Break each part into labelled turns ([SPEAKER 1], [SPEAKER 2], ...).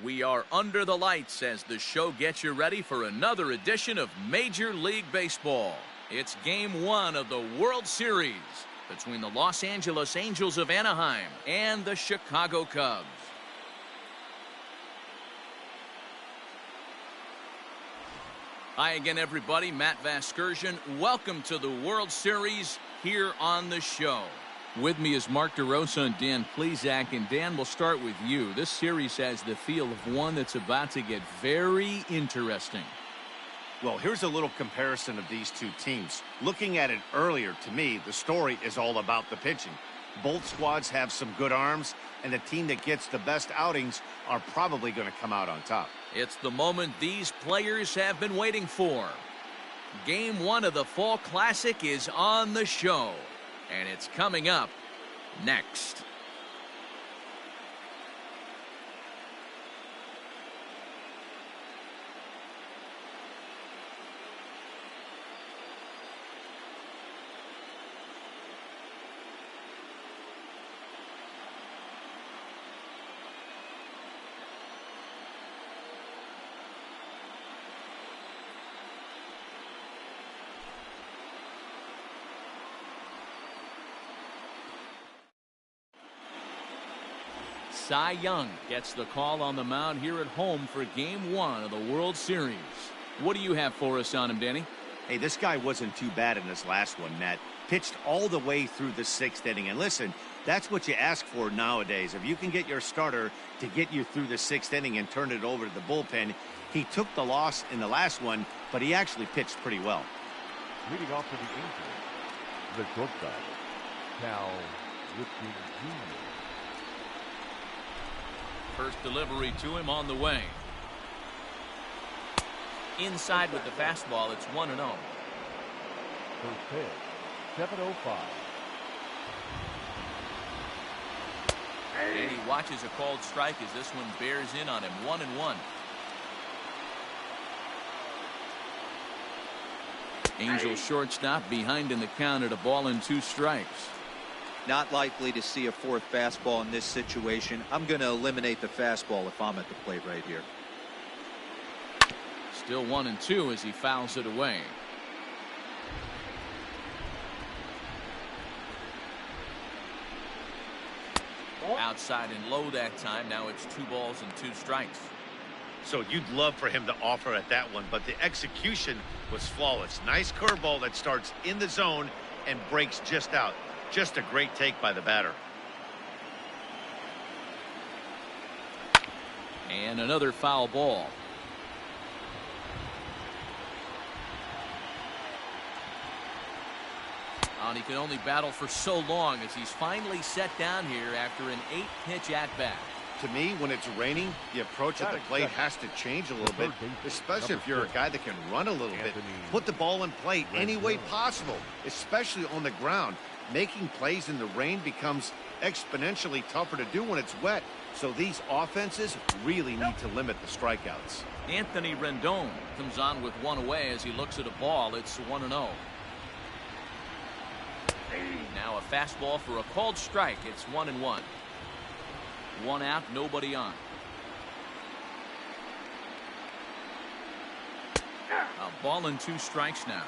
[SPEAKER 1] We are under the lights as the show gets you ready for another edition of Major League Baseball. It's Game 1 of the World Series between the Los Angeles Angels of Anaheim and the Chicago Cubs. Hi again, everybody. Matt Vasgersian. Welcome to the World Series here on the show. With me is Mark DeRosa and Dan Plesac. And Dan, we'll start with you. This series has the feel of one that's about to get very interesting.
[SPEAKER 2] Well, here's a little comparison of these two teams. Looking at it earlier, to me, the story is all about the pitching. Both squads have some good arms, and the team that gets the best outings are probably going to come out on top.
[SPEAKER 1] It's the moment these players have been waiting for. Game 1 of the Fall Classic is on the show, and it's coming up next. Cy Young gets the call on the mound here at home for Game 1 of the World Series. What do you have for us on him, Danny?
[SPEAKER 2] Hey, this guy wasn't too bad in this last one, Matt. Pitched all the way through the 6th inning. And listen, that's what you ask for nowadays. If you can get your starter to get you through the 6th inning and turn it over to the bullpen, he took the loss in the last one, but he actually pitched pretty well.
[SPEAKER 3] Leading off for the Angels, the shortstop, Cal Ripken Jr.
[SPEAKER 1] First delivery to him on the way. Inside with the fastball, it's 1-0.
[SPEAKER 3] First pitch, 7:05.
[SPEAKER 1] And he watches a called strike as this one bears in on him. 1-1. Angels shortstop behind in the count at 1-2 strikes.
[SPEAKER 4] Not likely to see a fourth fastball in this situation. I'm going to eliminate the fastball if I'm at the plate right here.
[SPEAKER 1] Still 1-2 as he fouls it away. Outside and low that time. Now it's 2-2 strikes.
[SPEAKER 2] So you'd love for him to offer at that one, but the execution was flawless. Nice curveball that starts in the zone and breaks just out. Just a great take by the batter.
[SPEAKER 1] And another foul ball. And he can only battle for so long as he's finally set down here after an 8-pitch at-bat.
[SPEAKER 2] To me, when it's raining, the approach at the plate has to change a little bit, especially if you're a guy that can run a little bit. Put the ball in play any way possible, especially on the ground. Making plays in the rain becomes exponentially tougher to do when it's wet. So these offenses really need to limit the strikeouts.
[SPEAKER 1] Anthony Rendon comes on with one away as he looks at a ball. It's 1-0. Now a fastball for a called strike. It's 1-1. One out, nobody on. A 2 strikes now.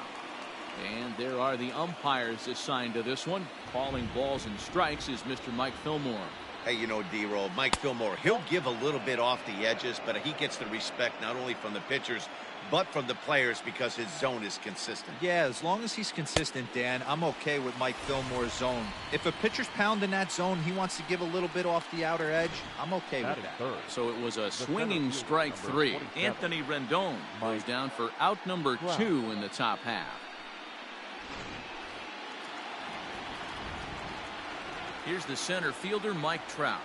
[SPEAKER 1] And there are the umpires assigned to this one. Calling balls and strikes is Mr. Mike Fillmore.
[SPEAKER 2] Hey, you know, D-Roll, Mike Fillmore, he'll give a little bit off the edges, but he gets the respect not only from the pitchers, but from the players because his zone is consistent.
[SPEAKER 4] Yeah, as long as he's consistent, Dan, I'm okay with Mike Fillmore's zone. If a pitcher's pounding that zone, he wants to give a little bit off the outer edge, I'm okay with that.
[SPEAKER 1] So it was a swinging strike 3. Anthony Rendon goes down for out number 2 in the top half. Here's the center fielder, Mike Trout.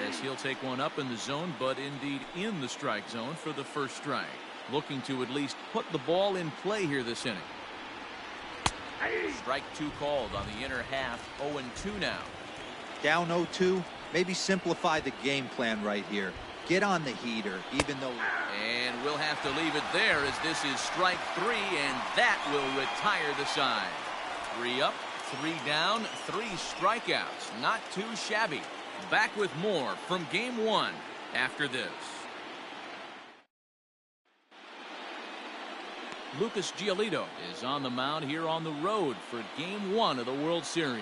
[SPEAKER 1] As he'll take one up in the zone, but indeed in the strike zone for the first strike. Looking to at least put the ball in play here this inning. Strike 2 called on the inner half. 0-2 now.
[SPEAKER 4] Down 0-2. Maybe simplify the game plan right here. Get on the heater, even though...
[SPEAKER 1] And we'll have to leave it there as this is strike 3, and that will retire the side. 3 up, 3 down, 3 strikeouts. Not too shabby. Back with more from Game 1 after this. Lucas Giolito is on the mound here on the road for Game 1 of the World Series.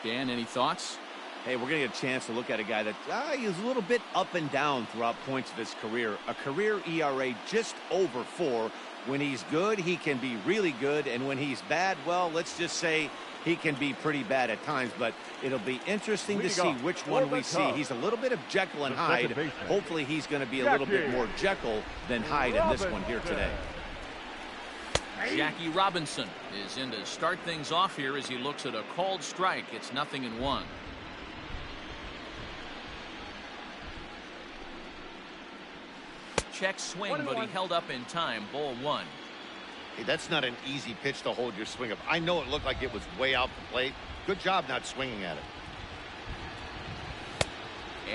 [SPEAKER 1] Dan, any thoughts?
[SPEAKER 2] Hey, we're going to get a chance to look at a guy that is a little bit up and down throughout points of his career. A career ERA just over 4. When he's good, he can be really good. And when he's bad, well, let's just say he can be pretty bad at times. But it'll be interesting to see which one we see. He's a little bit of Jekyll and Hyde. Hopefully he's going to be a little bit more Jekyll than Hyde in this one here today.
[SPEAKER 1] Jackie Robinson is in to start things off here as he looks at a called strike. It's 0-1. Check swing, but he held up in time. Ball 1.
[SPEAKER 2] Hey, that's not an easy pitch to hold your swing up. I know it looked like it was way out the plate. Good job not swinging at it.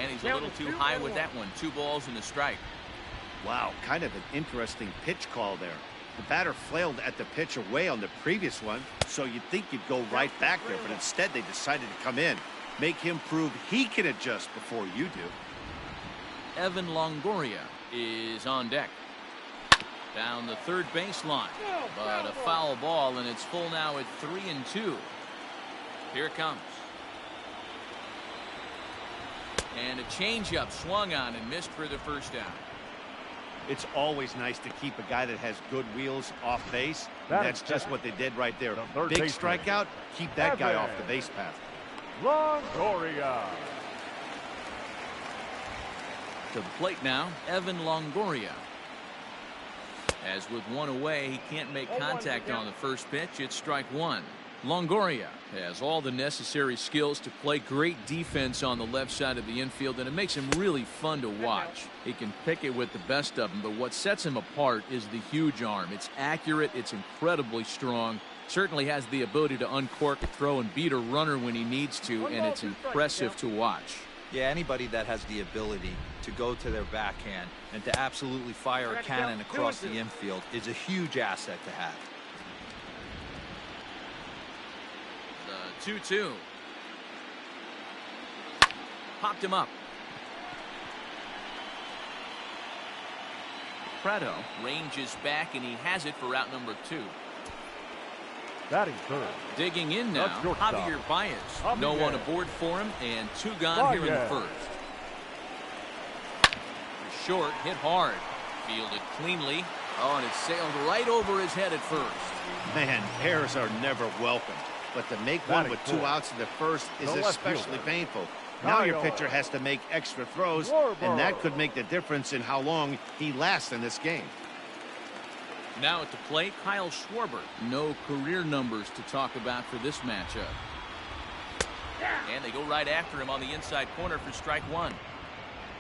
[SPEAKER 1] And he's a little too high with that one. 2 balls and a strike.
[SPEAKER 2] Wow, kind of an interesting pitch call there. The batter flailed at the pitch away on the previous one, so you'd think you'd go right back there, but instead they decided to come in. Make him prove he can adjust before you do.
[SPEAKER 1] Evan Longoria is on deck. Down the third baseline, but a foul ball, and it's full now at 3-2. Here it comes. And a changeup swung on and missed for the first out.
[SPEAKER 2] It's always nice to keep a guy that has good wheels off base. That's just what they did right there. Big strikeout, keep that guy off the base path.
[SPEAKER 3] Longoria.
[SPEAKER 1] To the plate now, Evan Longoria. As with one away, he can't make contact on the first pitch. It's strike 1. Longoria has all the necessary skills to play great defense on the left side of the infield, and it makes him really fun to watch. He can pick it with the best of them, but what sets him apart is the huge arm. It's accurate, it's incredibly strong, certainly has the ability to uncork a throw and beat a runner when he needs to, and it's impressive to watch.
[SPEAKER 4] Yeah, anybody that has the ability to go to their backhand and to absolutely fire a cannon across the infield is a huge asset to have.
[SPEAKER 1] The 2-2. Popped him up. Prado ranges back, and he has it for out number 2.
[SPEAKER 3] Batting third.
[SPEAKER 1] Digging in now, Javier Baez. No one aboard for him, and 2 gone here in the first. Short, hit hard. Fielded cleanly. Oh, and it sailed right over his head at first.
[SPEAKER 2] Man, errors are never welcome. But to make one with 2 outs in the first is especially painful. Now your pitcher has to make extra throws, and that could make the difference in how long he lasts in this game.
[SPEAKER 1] Now at the plate, Kyle Schwarber. No career numbers to talk about for this matchup. And they go right after him on the inside corner for strike 1.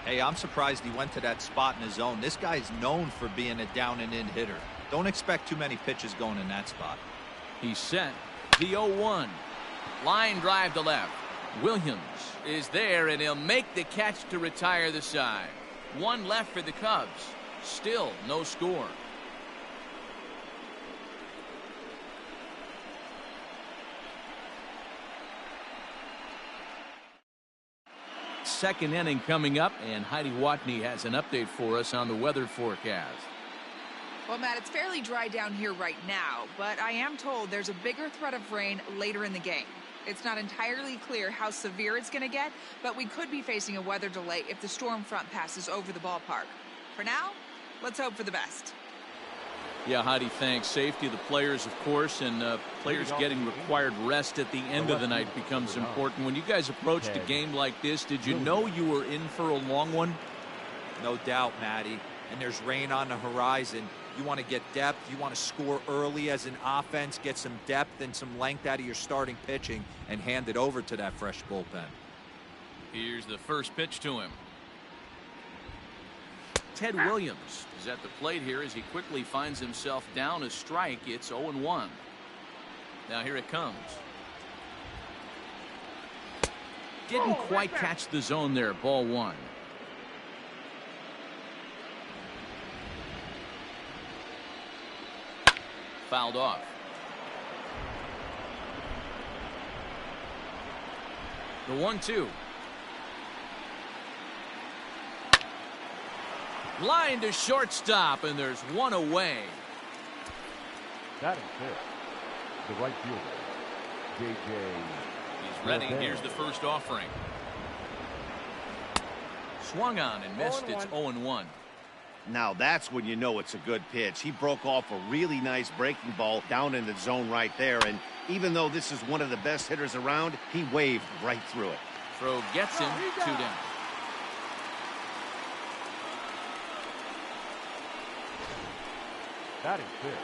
[SPEAKER 4] Hey, I'm surprised he went to that spot in his zone. This guy's known for being a down-and-in hitter. Don't expect too many pitches going in that spot.
[SPEAKER 1] He's set. The 0-1. Line drive to left. Williams is there, and he'll make the catch to retire the side. 1 left for the Cubs. Still no score. Second inning coming up, and Heidi Watney has an update for us on the weather forecast.
[SPEAKER 5] Well, Matt, it's fairly dry down here right now, but I am told there's a bigger threat of rain later in the game. It's not entirely clear how severe it's going to get, but we could be facing a weather delay if the storm front passes over the ballpark. For now, let's hope for the best.
[SPEAKER 1] Yeah, Heidi, thanks. Safety of the players, of course, and players getting required rest at the end of the night becomes important. When you guys approached a game like this, did you know you were in for a long one?
[SPEAKER 4] No doubt, Matty. And there's rain on the horizon. You want to get depth. You want to score early as an offense, get some depth and some length out of your starting pitching, and hand it over to that fresh bullpen.
[SPEAKER 1] Here's the first pitch to him. Ted Williams is at the plate here as he quickly finds himself down a strike. It's 0-1. Now here it comes. Didn't quite catch the zone there. Ball 1. Fouled off. The 1-2. Line to shortstop, and there's one away.
[SPEAKER 3] Batting fifth, the right fielder, J.J.
[SPEAKER 1] He's ready. Here's the first offering. Swung on and missed. It's 0-1.
[SPEAKER 2] Now that's when you know it's a good pitch. He broke off a really nice breaking ball down in the zone right there. And even though this is one of the best hitters around, he waved right through it.
[SPEAKER 1] Throw gets him. 2 down.
[SPEAKER 3] Batting fifth.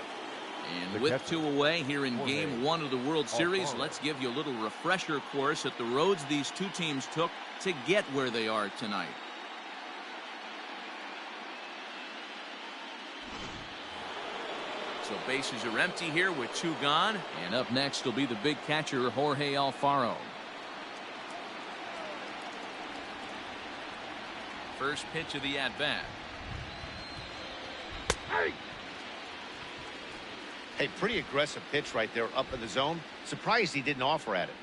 [SPEAKER 1] And with 2 away here in Game 1 of the World Series, let's give you a little refresher course at the roads these two teams took to get where they are tonight. So bases are empty here with 2 gone. And up next will be the big catcher, Jorge Alfaro. First pitch of the at-bat.
[SPEAKER 2] Hey, pretty aggressive pitch right there up in the zone. Surprised he didn't offer at it.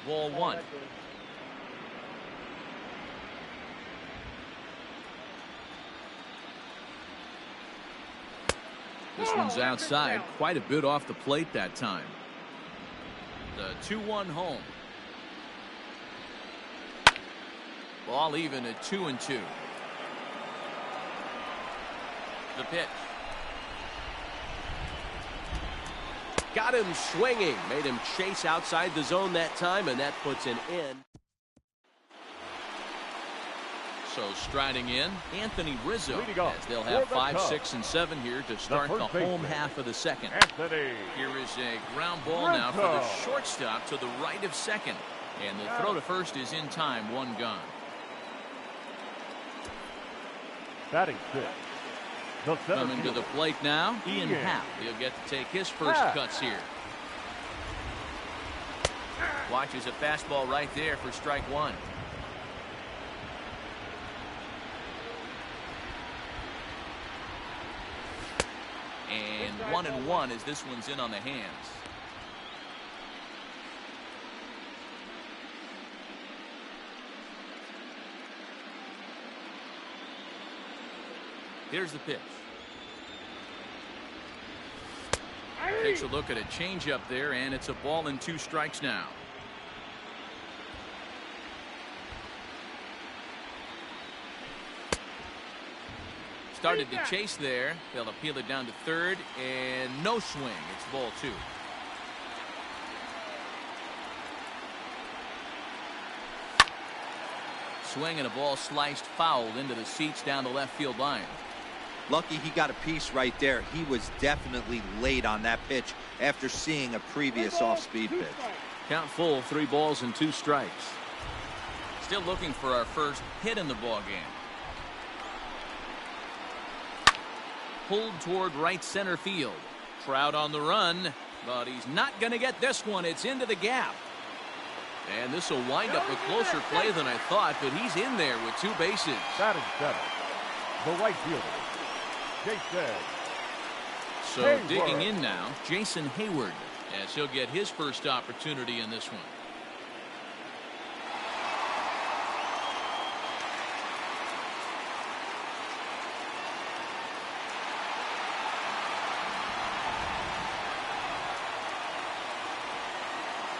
[SPEAKER 1] Ball 1. This one's outside, quite a bit off the plate that time. The 2-1 home. Ball even at 2-2. The pitch.
[SPEAKER 6] Got him swinging. Made him chase outside the zone that time, and that puts an end.
[SPEAKER 1] So striding in, Anthony Rizzo,
[SPEAKER 3] go.
[SPEAKER 1] as they'll have
[SPEAKER 3] For the
[SPEAKER 1] 5,
[SPEAKER 3] Cubs,
[SPEAKER 1] 6, and 7 here to start the
[SPEAKER 3] first
[SPEAKER 1] home
[SPEAKER 3] baseman,
[SPEAKER 1] half of the second.
[SPEAKER 3] Anthony.
[SPEAKER 1] Here is a ground ball now for the
[SPEAKER 3] Rizzo.
[SPEAKER 1] shortstop to the right of second. And the throw to first is in time, 1 gone.
[SPEAKER 3] Batting fifth. The center
[SPEAKER 1] Coming to the
[SPEAKER 3] fielder,
[SPEAKER 1] plate now, Ian
[SPEAKER 3] Ian.
[SPEAKER 1] Happ. He'll get to take his first
[SPEAKER 3] Happ.
[SPEAKER 1] cuts here. Watches a fastball right there for strike 1. And 1-1 as this one's in on the hands. Here's the pitch. Takes a look at a changeup there, and it's a ball and 2 strikes now. Started to chase there. They'll appeal it down to third, and no swing. It's ball 2. Swing and a ball sliced foul into the seats down the left field line.
[SPEAKER 4] Lucky he got a piece right there. He was definitely late on that pitch after seeing a previous off-speed pitch.
[SPEAKER 1] Count full, 3 balls and 2 strikes. Still looking for our first hit in the ball game. Pulled toward right center field. Trout on the run, but he's not going to get this one. It's into the gap. And this will wind up a closer play than I thought, but he's in there with 2 bases.
[SPEAKER 3] batting seventh. The right fielder, Jason.
[SPEAKER 1] So
[SPEAKER 3] Hayward.
[SPEAKER 1] digging in now, Jason Hayward, as he'll get his first opportunity in this one.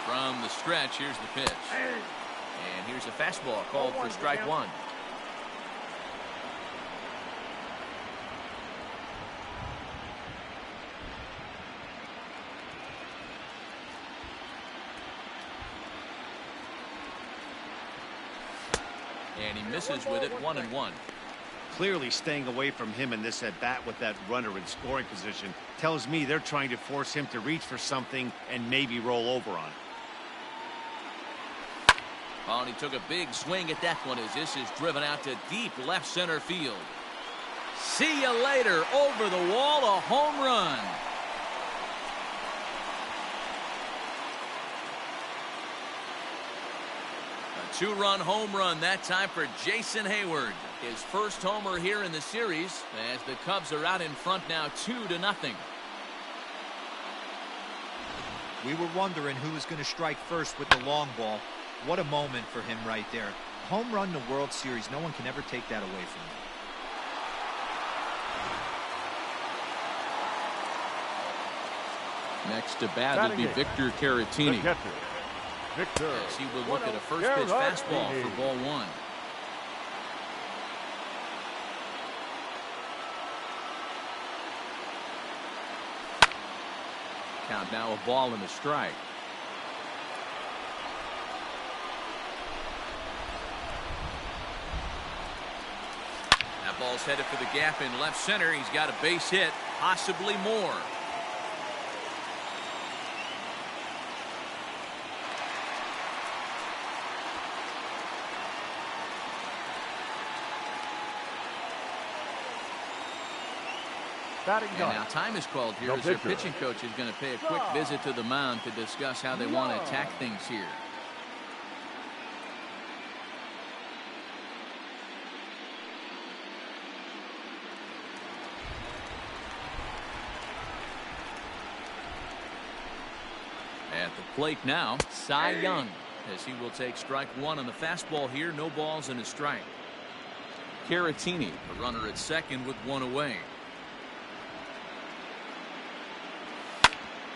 [SPEAKER 1] From the stretch, here's the pitch. And here's a fastball called for strike 1. And he misses with it, 1-1.
[SPEAKER 2] Clearly staying away from him in this at-bat with that runner in scoring position tells me they're trying to force him to reach for something and maybe roll over on it.
[SPEAKER 1] Oh, and he took a big swing at that one as this is driven out to deep left center field. See you later. Over the wall, a home run. A 2-run home run that time for Jason Hayward. His first homer here in the series as the Cubs are out in front now 2-0.
[SPEAKER 4] We were wondering who was going to strike first with the long ball. What a moment for him right there. home run in the World Series. No one can ever take that away from you.
[SPEAKER 1] Next to bat will be Victor Caratini.
[SPEAKER 3] Victor.
[SPEAKER 1] As he will look at a first pitch fastball for ball one. Count now a ball and a strike. That ball's headed for the gap in left center. He's got a base hit, possibly more. And now time is called here as their pitching coach is going to pay a quick visit to the mound to discuss how they want to attack things here. At the plate now, Cy Young, as he will take strike one on the fastball here. No balls and a strike. Caratini, a runner at second with one away.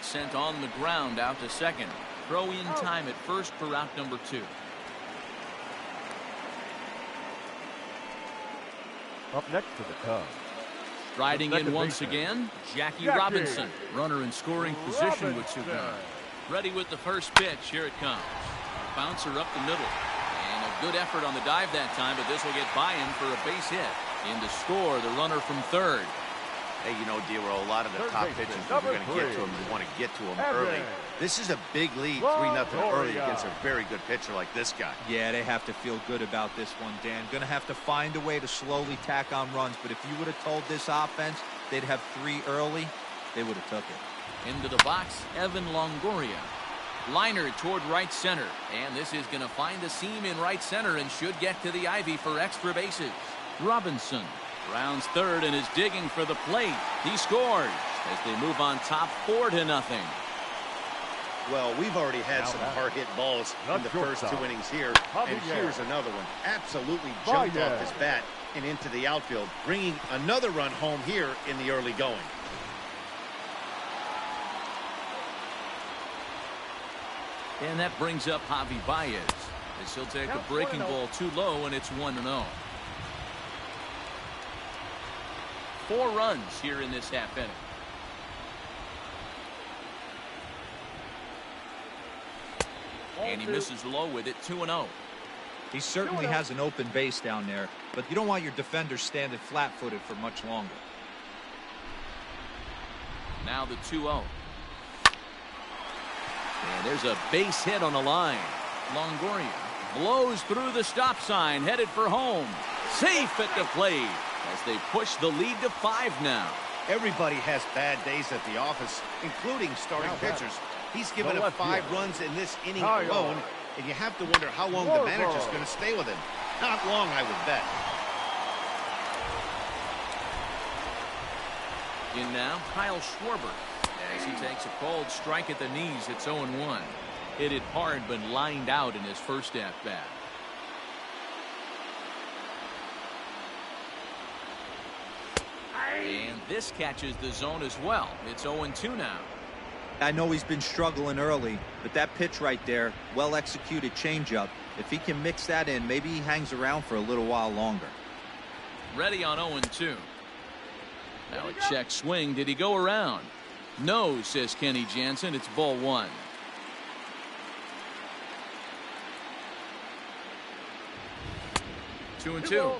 [SPEAKER 1] Sent on the ground out to second. Throw in time at first for out number 2.
[SPEAKER 3] Up next to the Cubs.
[SPEAKER 1] Riding in once again, Jackie Robinson. Runner in scoring position with 2 guys. Ready with the first pitch. Here it comes. Bouncer up the middle. And a good effort on the dive that time, but this will get by him for a base hit. In to score, the runner from third.
[SPEAKER 2] Hey, you know, D-Roll, a lot of the top pitchers, if you're going to get to them, you want to get to them early. This is a big lead, 3-0 early against a very good pitcher like this guy.
[SPEAKER 4] Yeah, they have to feel good about this one, Dan. Going to have to find a way to slowly tack on runs, but if you would have told this offense they'd have 3 early, they would have took it.
[SPEAKER 1] Into the box, Evan Longoria. Liner toward right center, and this is going to find the seam in right center and should get to the ivy for extra bases. Robinson rounds third and is digging for the plate. He scores as they move on top 4-0.
[SPEAKER 2] Well, we've already had some hard-hit balls in the first 2 innings here, and here's another one. Absolutely jumped off his bat and into the outfield, bringing another run home here in the early going.
[SPEAKER 1] And that brings up Javi Baez as he'll take a breaking ball too low, and it's 1-0. 4 runs here in this half inning. And he misses low with it. 2-0.
[SPEAKER 4] He certainly has an open base down there, but you don't want your defenders standing flat-footed for much longer.
[SPEAKER 1] Now the 2-0. And there's a base hit on the line. Longoria blows through the stop sign, headed for home. Safe at the plate as they push the lead to 5 now.
[SPEAKER 2] Everybody has bad days at the office, including starting pitchers. He's given up 5 runs in this inning alone, and you have to wonder how long the manager's going to stay with him. Not long, I would bet.
[SPEAKER 1] In now, Kyle Schwarber. As he takes a cold strike at the knees, it's 0-1. Hit it hard, but lined out in his first at-bat. And this catches the zone as well. It's 0-2 now.
[SPEAKER 4] I know he's been struggling early, but that pitch right there, well-executed changeup, if he can mix that in, maybe he hangs around for a little while longer.
[SPEAKER 1] Ready on 0-2. Now a check swing. Did he go around? No, says Kenny Jansen. It's ball 1. Two and two.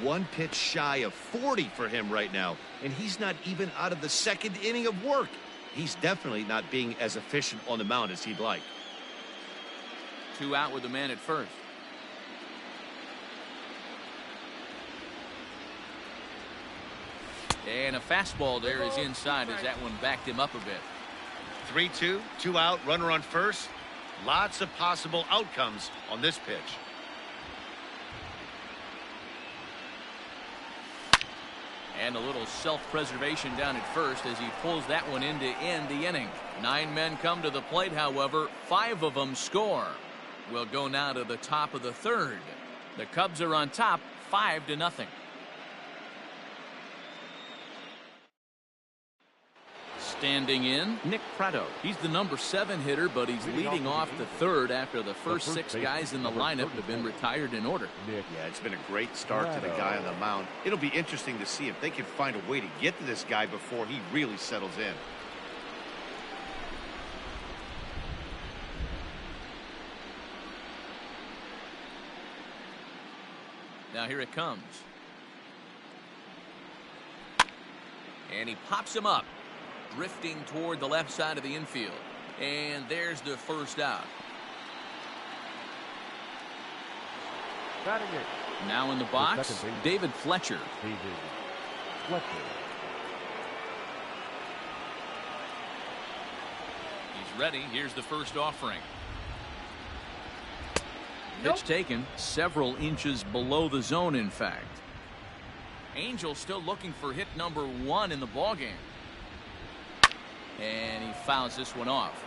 [SPEAKER 2] 1 pitch shy of 40 for him right now, and he's not even out of the 2nd inning of work. He's definitely not being as efficient on the mound as he'd like.
[SPEAKER 1] 2 out with the man at first. And a fastball there is inside as that one backed him up a bit.
[SPEAKER 2] 3-2, 2 out, runner on first. Lots of possible outcomes on this pitch.
[SPEAKER 1] And a little self-preservation down at first as he pulls that one in to end the inning. 9 men come to the plate, however. 5 of them score. We'll go now to the top of the third. The Cubs are on top 5-0. Standing in, Nick Pratto. He's the number 7 hitter, but he's leading off the third after the first 6 guys in the lineup have been retired in order.
[SPEAKER 2] Yeah, it's been a great start to the guy on the mound. It'll be interesting to see if they can find a way to get to this guy before he really settles in.
[SPEAKER 1] Now here it comes. And he pops him up, drifting toward the left side of the infield. And there's the first out.
[SPEAKER 3] Batting it.
[SPEAKER 1] Now in the box, David Fletcher.
[SPEAKER 3] David Fletcher.
[SPEAKER 1] He's ready. Here's the first offering. Pitch taken several inches below the zone, in fact. Angels still looking for hit number 1 in the ballgame. And he fouls this one off.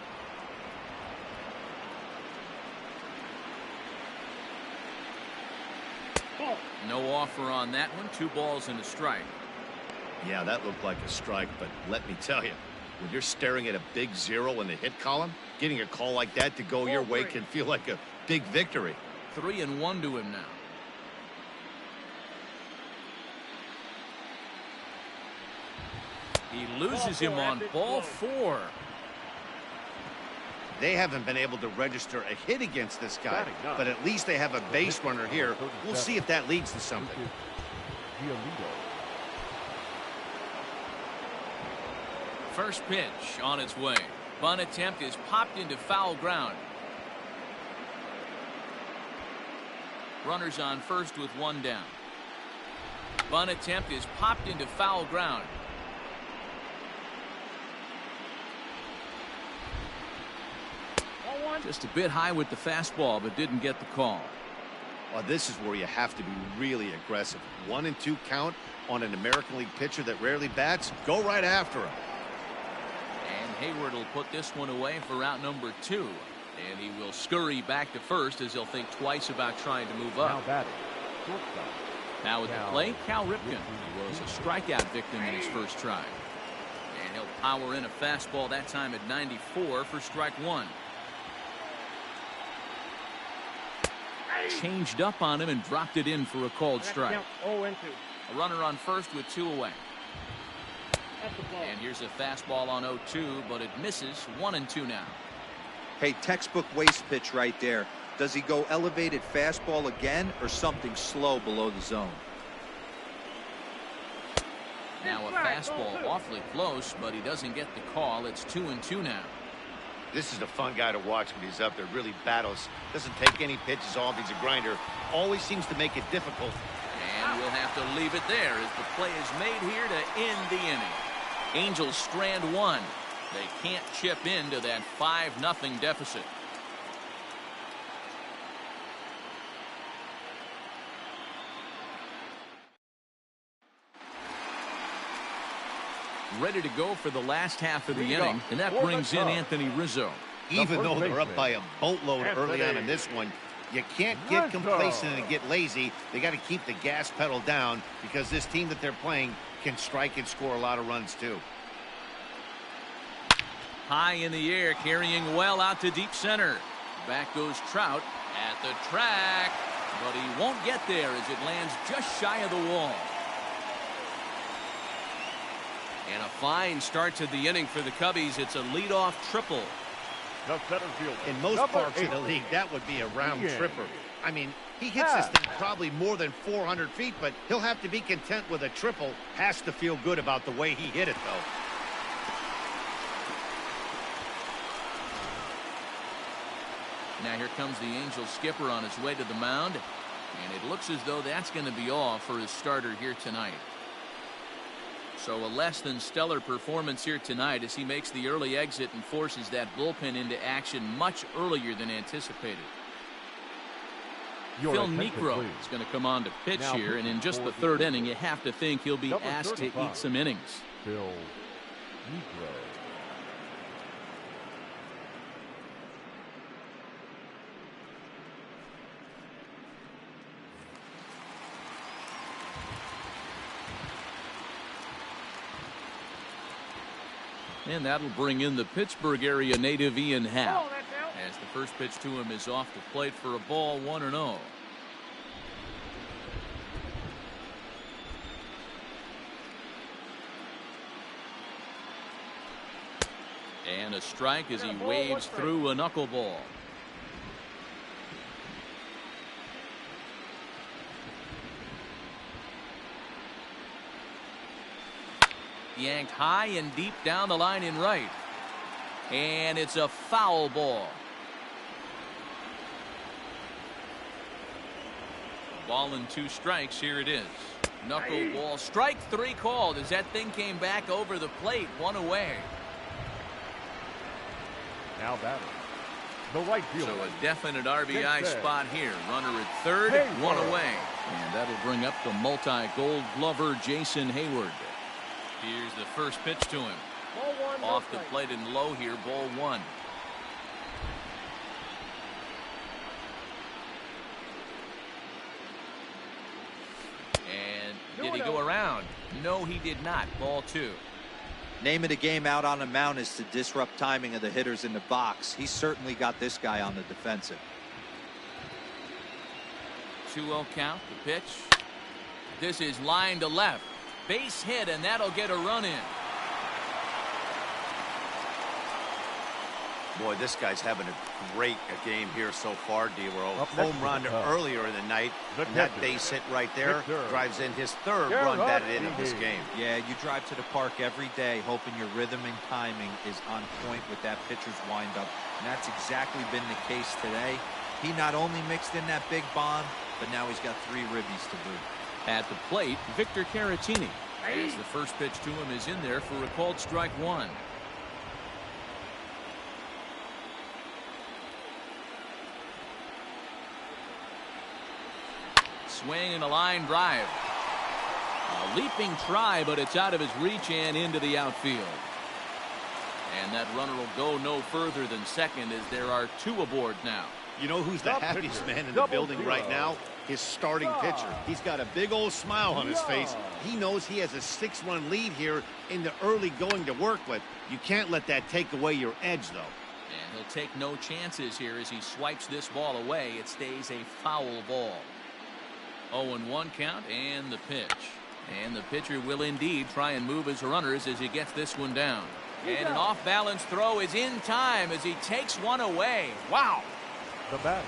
[SPEAKER 1] No offer on that one. 2 balls and a strike.
[SPEAKER 2] Yeah, that looked like a strike, but let me tell you, when you're staring at a big 0 in the hit column, getting a call like that to go your way can feel like a big victory.
[SPEAKER 1] 3-1 to him now. He loses him on ball 4.
[SPEAKER 2] They haven't been able to register a hit against this guy, but at least they have a base runner here. We'll see if that leads to something.
[SPEAKER 1] First pitch on its way. Bunt attempt is popped into foul ground. Runners on first with 1 down. Bunt attempt is popped into foul ground. Just a bit high with the fastball, but didn't get the call.
[SPEAKER 2] Well, this is where you have to be really aggressive. 1-2 count on an American League pitcher that rarely bats. Go right after him.
[SPEAKER 1] And Hayward will put this one away for out number 2. And he will scurry back to first as he'll think twice about trying to move up. Now with the plate, Cal Ripken. He was a strikeout victim in his first try. And he'll power in a fastball that time at 94 for strike 1. Changed up on him and dropped it in for a called strike. A runner on first with 2 away. And here's a fastball on 0-2, but it misses. 1-2 now.
[SPEAKER 4] Hey, textbook waste pitch right there. Does he go elevated fastball again or something slow below the zone?
[SPEAKER 1] Now a fastball awfully close, but he doesn't get the call. It's 2-2 now.
[SPEAKER 2] This is a fun guy to watch when he's up there. Really battles. Doesn't take any pitches off. He's a grinder. Always seems to make it difficult.
[SPEAKER 1] And we'll have to leave it there as the play is made here to end the inning. Angels strand 1. They can't chip into that 5-0 deficit. Ready to go for the last half of the inning, and that brings in Anthony Rizzo.
[SPEAKER 2] Even though they're up by a boatload early on in this one, you can't get complacent and get lazy. They got to keep the gas pedal down because this team that they're playing can strike and score a lot of runs too.
[SPEAKER 1] High in the air, carrying well out to deep center. Back goes Trout at the track, but he won't get there as it lands just shy of the wall. And a fine start to the inning for the Cubbies. It's a leadoff triple.
[SPEAKER 2] In most parks of the league, that would be a round tripper. I mean, he hits this thing probably more than 400 feet, but he'll have to be content with a triple. Has to feel good about the way he hit it, though.
[SPEAKER 1] Now here comes the Angels skipper on his way to the mound. And it looks as though that's going to be all for his starter here tonight. So a less than stellar performance here tonight as he makes the early exit and forces that bullpen into action much earlier than anticipated. Phil Niekro is going to come on to pitch here, and in just the third inning, you have to think he'll be asked to eat some innings.
[SPEAKER 3] Phil Niekro.
[SPEAKER 1] And that'll bring in the Pittsburgh area native Ian Happ, as the first pitch to him is off the plate for a ball, 1-0. And a strike as he waves through a knuckleball. Yanked high and deep down the line in right. And it's a foul ball. Ball and 2 strikes. Here it is. Knuckleball. Strike 3 called as that thing came back over the plate. 1 away.
[SPEAKER 3] Now batting, the right fielder.
[SPEAKER 1] So a definite RBI spot here. Runner at third, 1 away. And that'll bring up the multi-gold glover Jason Hayward. Here's the first pitch to him. Off the plate and low here, ball 1. And did he go around? No, he did not. Ball 2.
[SPEAKER 4] Name of the game out on the mound is to disrupt timing of the hitters in the box. He's certainly got this guy on the defensive.
[SPEAKER 1] 2-0 count. The pitch. This is line to left. Base hit, and that'll get a run in.
[SPEAKER 2] Boy, this guy's having a great game here so far, D-Roll. Home run earlier in the night. And that base hit right there drives in his 3rd run batted in of this game.
[SPEAKER 4] Yeah, you drive to the park every day hoping your rhythm and timing is on point with that pitcher's windup. And that's exactly been the case today. He not only mixed in that big bomb, but now he's got 3 ribbies to boot.
[SPEAKER 1] At the plate, Victor Caratini. As the first pitch to him is in there for a called strike 1. Swing and a line drive. A leaping try, but it's out of his reach and into the outfield. And that runner will go no further than second as there are 2 aboard now.
[SPEAKER 2] You know who's the happiest man in the building right now? His starting pitcher. He's got a big old smile on his face. He knows he has a 6-run lead here in the early going to work with. You can't let that take away your edge, though.
[SPEAKER 1] And he'll take no chances here as he swipes this ball away. It stays a foul ball. 0-1 count and the pitch. And the pitcher will indeed try and move his runners as he gets this one down. And an off-balance throw is in time as he takes one away. Wow.
[SPEAKER 3] The batter.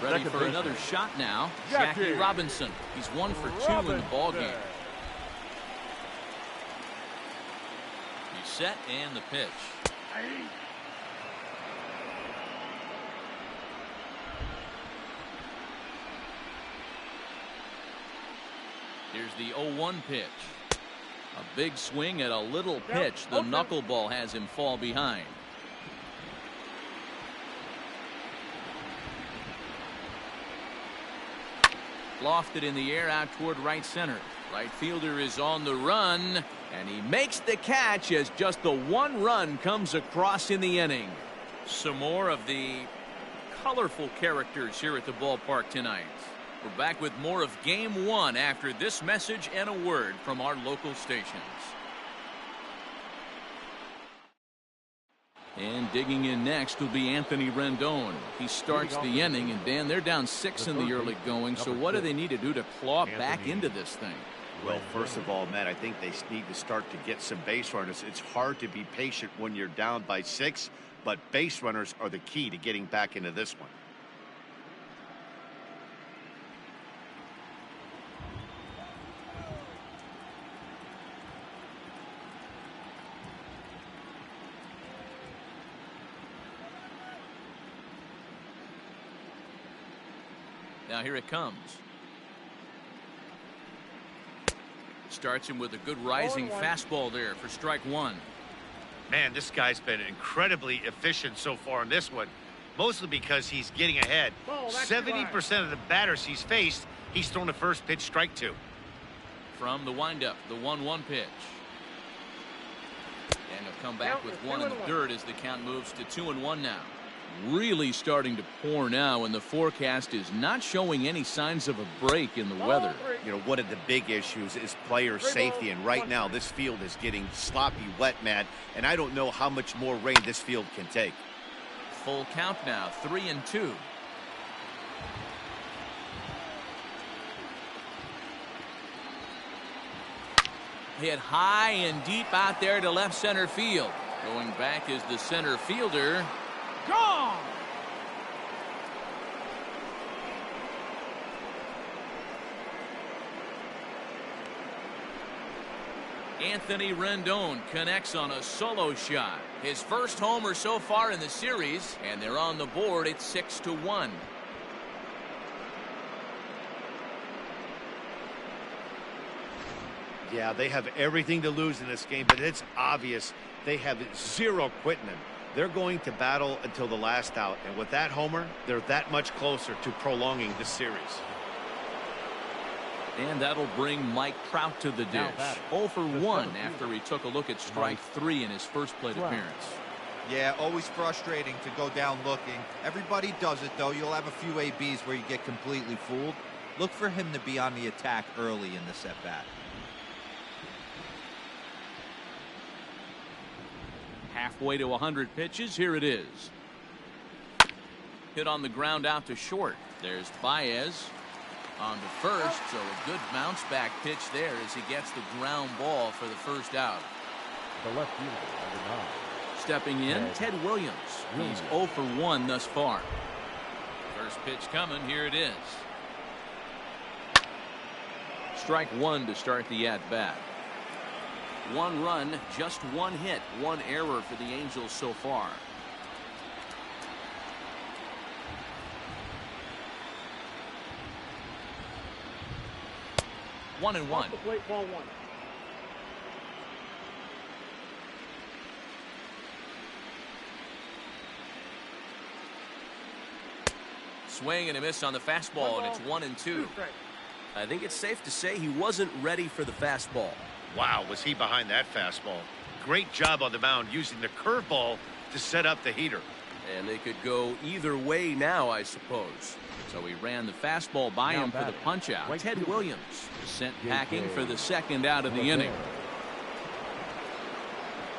[SPEAKER 1] Ready for another shot now. Jackie Robinson. He's 1 for 2 in the ballgame. He's set and the pitch. Here's the 0-1 pitch. A big swing at a little pitch. The knuckleball has him fall behind. Lofted in the air out toward right center. Right fielder is on the run, and he makes the catch as just the 1 run comes across in the inning. Some more of the colorful characters here at the ballpark tonight. We're back with more of Game 1 after this message and a word from our local stations. And digging in next will be Anthony Rendon. He starts the inning, and Dan, they're down 6 in the early going, so what do they need to do to claw back into this thing?
[SPEAKER 2] Well, first of all, Matt, I think they need to start to get some base runners. It's hard to be patient when you're down by 6, but base runners are the key to getting back into this one.
[SPEAKER 1] Now here it comes. Starts him with a good rising fastball there for strike 1.
[SPEAKER 2] Man, this guy's been incredibly efficient so far in this one, mostly because he's getting ahead. 70% of the batters he's faced, he's thrown the first pitch, strike 2.
[SPEAKER 1] From the windup, the 1-1 pitch. And he'll come back with 1 in the dirt as the count moves to 2-1 now. really starting to pour now, and the forecast is not showing any signs of a break in the weather.
[SPEAKER 2] You know, one of the big issues is player safety, and right now this field is getting sloppy wet, Matt, and I don't know how much more rain this field can take.
[SPEAKER 1] Full count now, 3-2. Hit high and deep out there to left center field. Going back is the center fielder. Gone! Anthony Rendon connects on a solo shot. His first homer so far in the series, and they're on the board at 6-1.
[SPEAKER 2] Yeah, they have everything to lose in this game, but it's obvious they have zero quitting them. They're going to battle until the last out, and with that homer, they're that much closer to prolonging this series.
[SPEAKER 1] And that'll bring Mike Trout to the dish. 0 for 1 after he took a look at strike 3 in his first plate appearance.
[SPEAKER 4] Yeah, always frustrating to go down looking. Everybody does it, though. You'll have a few ABs where you get completely fooled. Look for him to be on the attack early in the at-bat.
[SPEAKER 1] Halfway to 100 pitches. Here it is. Hit on the ground out to short. There's Baez on to first, so a good bounce back pitch there as he gets the ground ball for the first out.
[SPEAKER 3] The left fielder, number 9.
[SPEAKER 1] Stepping in, Ted Williams. He's 0 for 1 thus far. First pitch coming. Here it is. Strike 1 to start the at-bat. 1 run, just 1 hit, 1 error for the Angels so far. One and one. Swing and a miss on the fastball, and it's 1-2.
[SPEAKER 6] I think it's safe to say he wasn't ready for the fastball.
[SPEAKER 2] Wow, was he behind that fastball. Great job on the mound using the curveball to set up the heater.
[SPEAKER 6] And they could go either way now, I suppose.
[SPEAKER 1] So he ran the fastball by him for the punch-out. Ted Williams sent packing for the second out of the inning.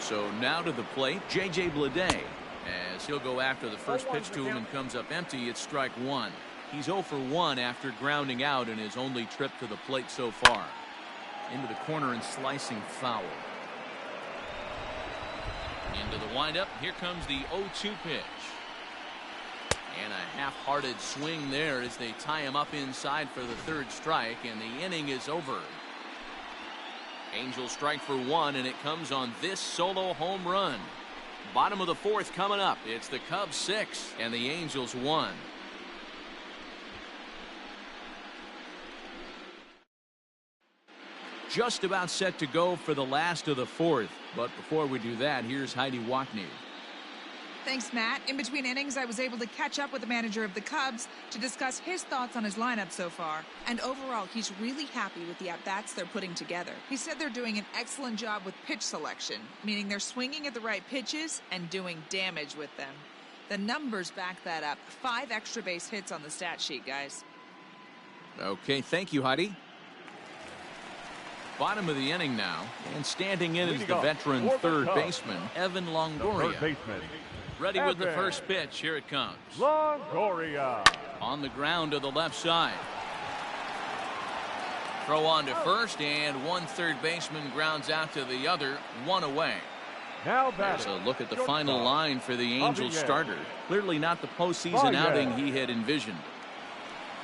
[SPEAKER 1] So now to the plate, J.J. Bleday, as he'll go after the first pitch to him and comes up empty. It's strike 1. He's 0 for 1 after grounding out in his only trip to the plate so far. Into the corner and slicing foul. Into the windup. Here comes the 0-2 pitch. And a half-hearted swing there as they tie him up inside for the third strike, and the inning is over. Angels strike for 1, and it comes on this solo home run. Bottom of the 4th coming up. It's the Cubs 6 and the Angels 1. Just about set to go for the last of the 4th. But before we do that, here's Heidi Watney.
[SPEAKER 5] Thanks, Matt. In between innings, I was able to catch up with the manager of the Cubs to discuss his thoughts on his lineup so far. And overall, he's really happy with the at-bats they're putting together. He said they're doing an excellent job with pitch selection, meaning they're swinging at the right pitches and doing damage with them. The numbers back that up. 5 extra base hits on the stat sheet, guys.
[SPEAKER 1] Okay, thank you, Heidi. Bottom of the inning now, and standing in is the veteran third baseman, Evan Longoria. Ready with the first pitch. Here it comes.
[SPEAKER 3] Longoria.
[SPEAKER 1] On the ground to the left side. Throw on to first, and one third baseman grounds out to the other, 1 away. There's a look at the final line for the Angels starter. Clearly not the postseason outing he had envisioned.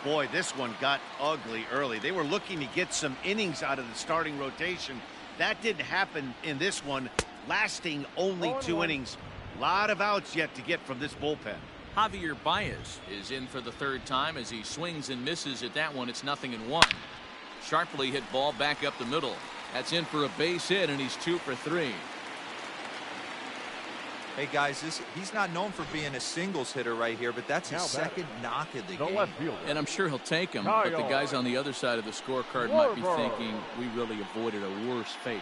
[SPEAKER 2] Boy, this one got ugly early. They were looking to get some innings out of the starting rotation. That didn't happen in this one, lasting only 2 innings. A lot of outs yet to get from this bullpen.
[SPEAKER 1] Javier Baez is in for the 3rd time as he swings and misses at that one. It's 0-1. Sharply hit ball back up the middle. That's in for a base hit, and he's 2 for 3.
[SPEAKER 4] Hey, guys, he's not known for being a singles hitter right here, but that's his second knock of the game.
[SPEAKER 1] And I'm sure he'll take him, but the guys on the other side of the scorecard might be thinking we really avoided a worse fate.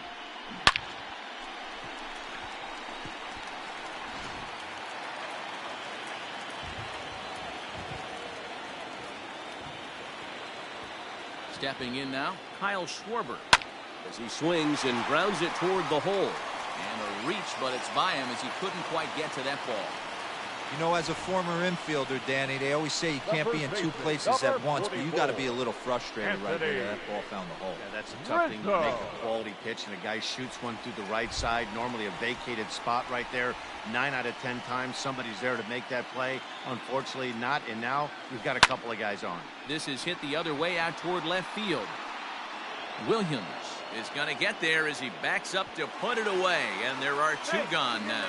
[SPEAKER 1] Stepping in now, Kyle Schwarber.
[SPEAKER 6] As he swings and grounds it toward the hole.
[SPEAKER 1] And a reach, but it's by him as he couldn't quite get to that ball.
[SPEAKER 4] You know, as a former infielder, Danny, they always say you can't be in two places at once, but you got to be a little frustrated right there. That ball found the hole.
[SPEAKER 2] Yeah, that's a tough thing to make a quality pitch, and a guy shoots one through the right side, normally a vacated spot right there. 9 out of 10 times somebody's there to make that play. Unfortunately not, and now we've got a couple of guys on.
[SPEAKER 1] This is hit the other way out toward left field. Williams is going to get there as he backs up to put it away, and there are 2 gone now.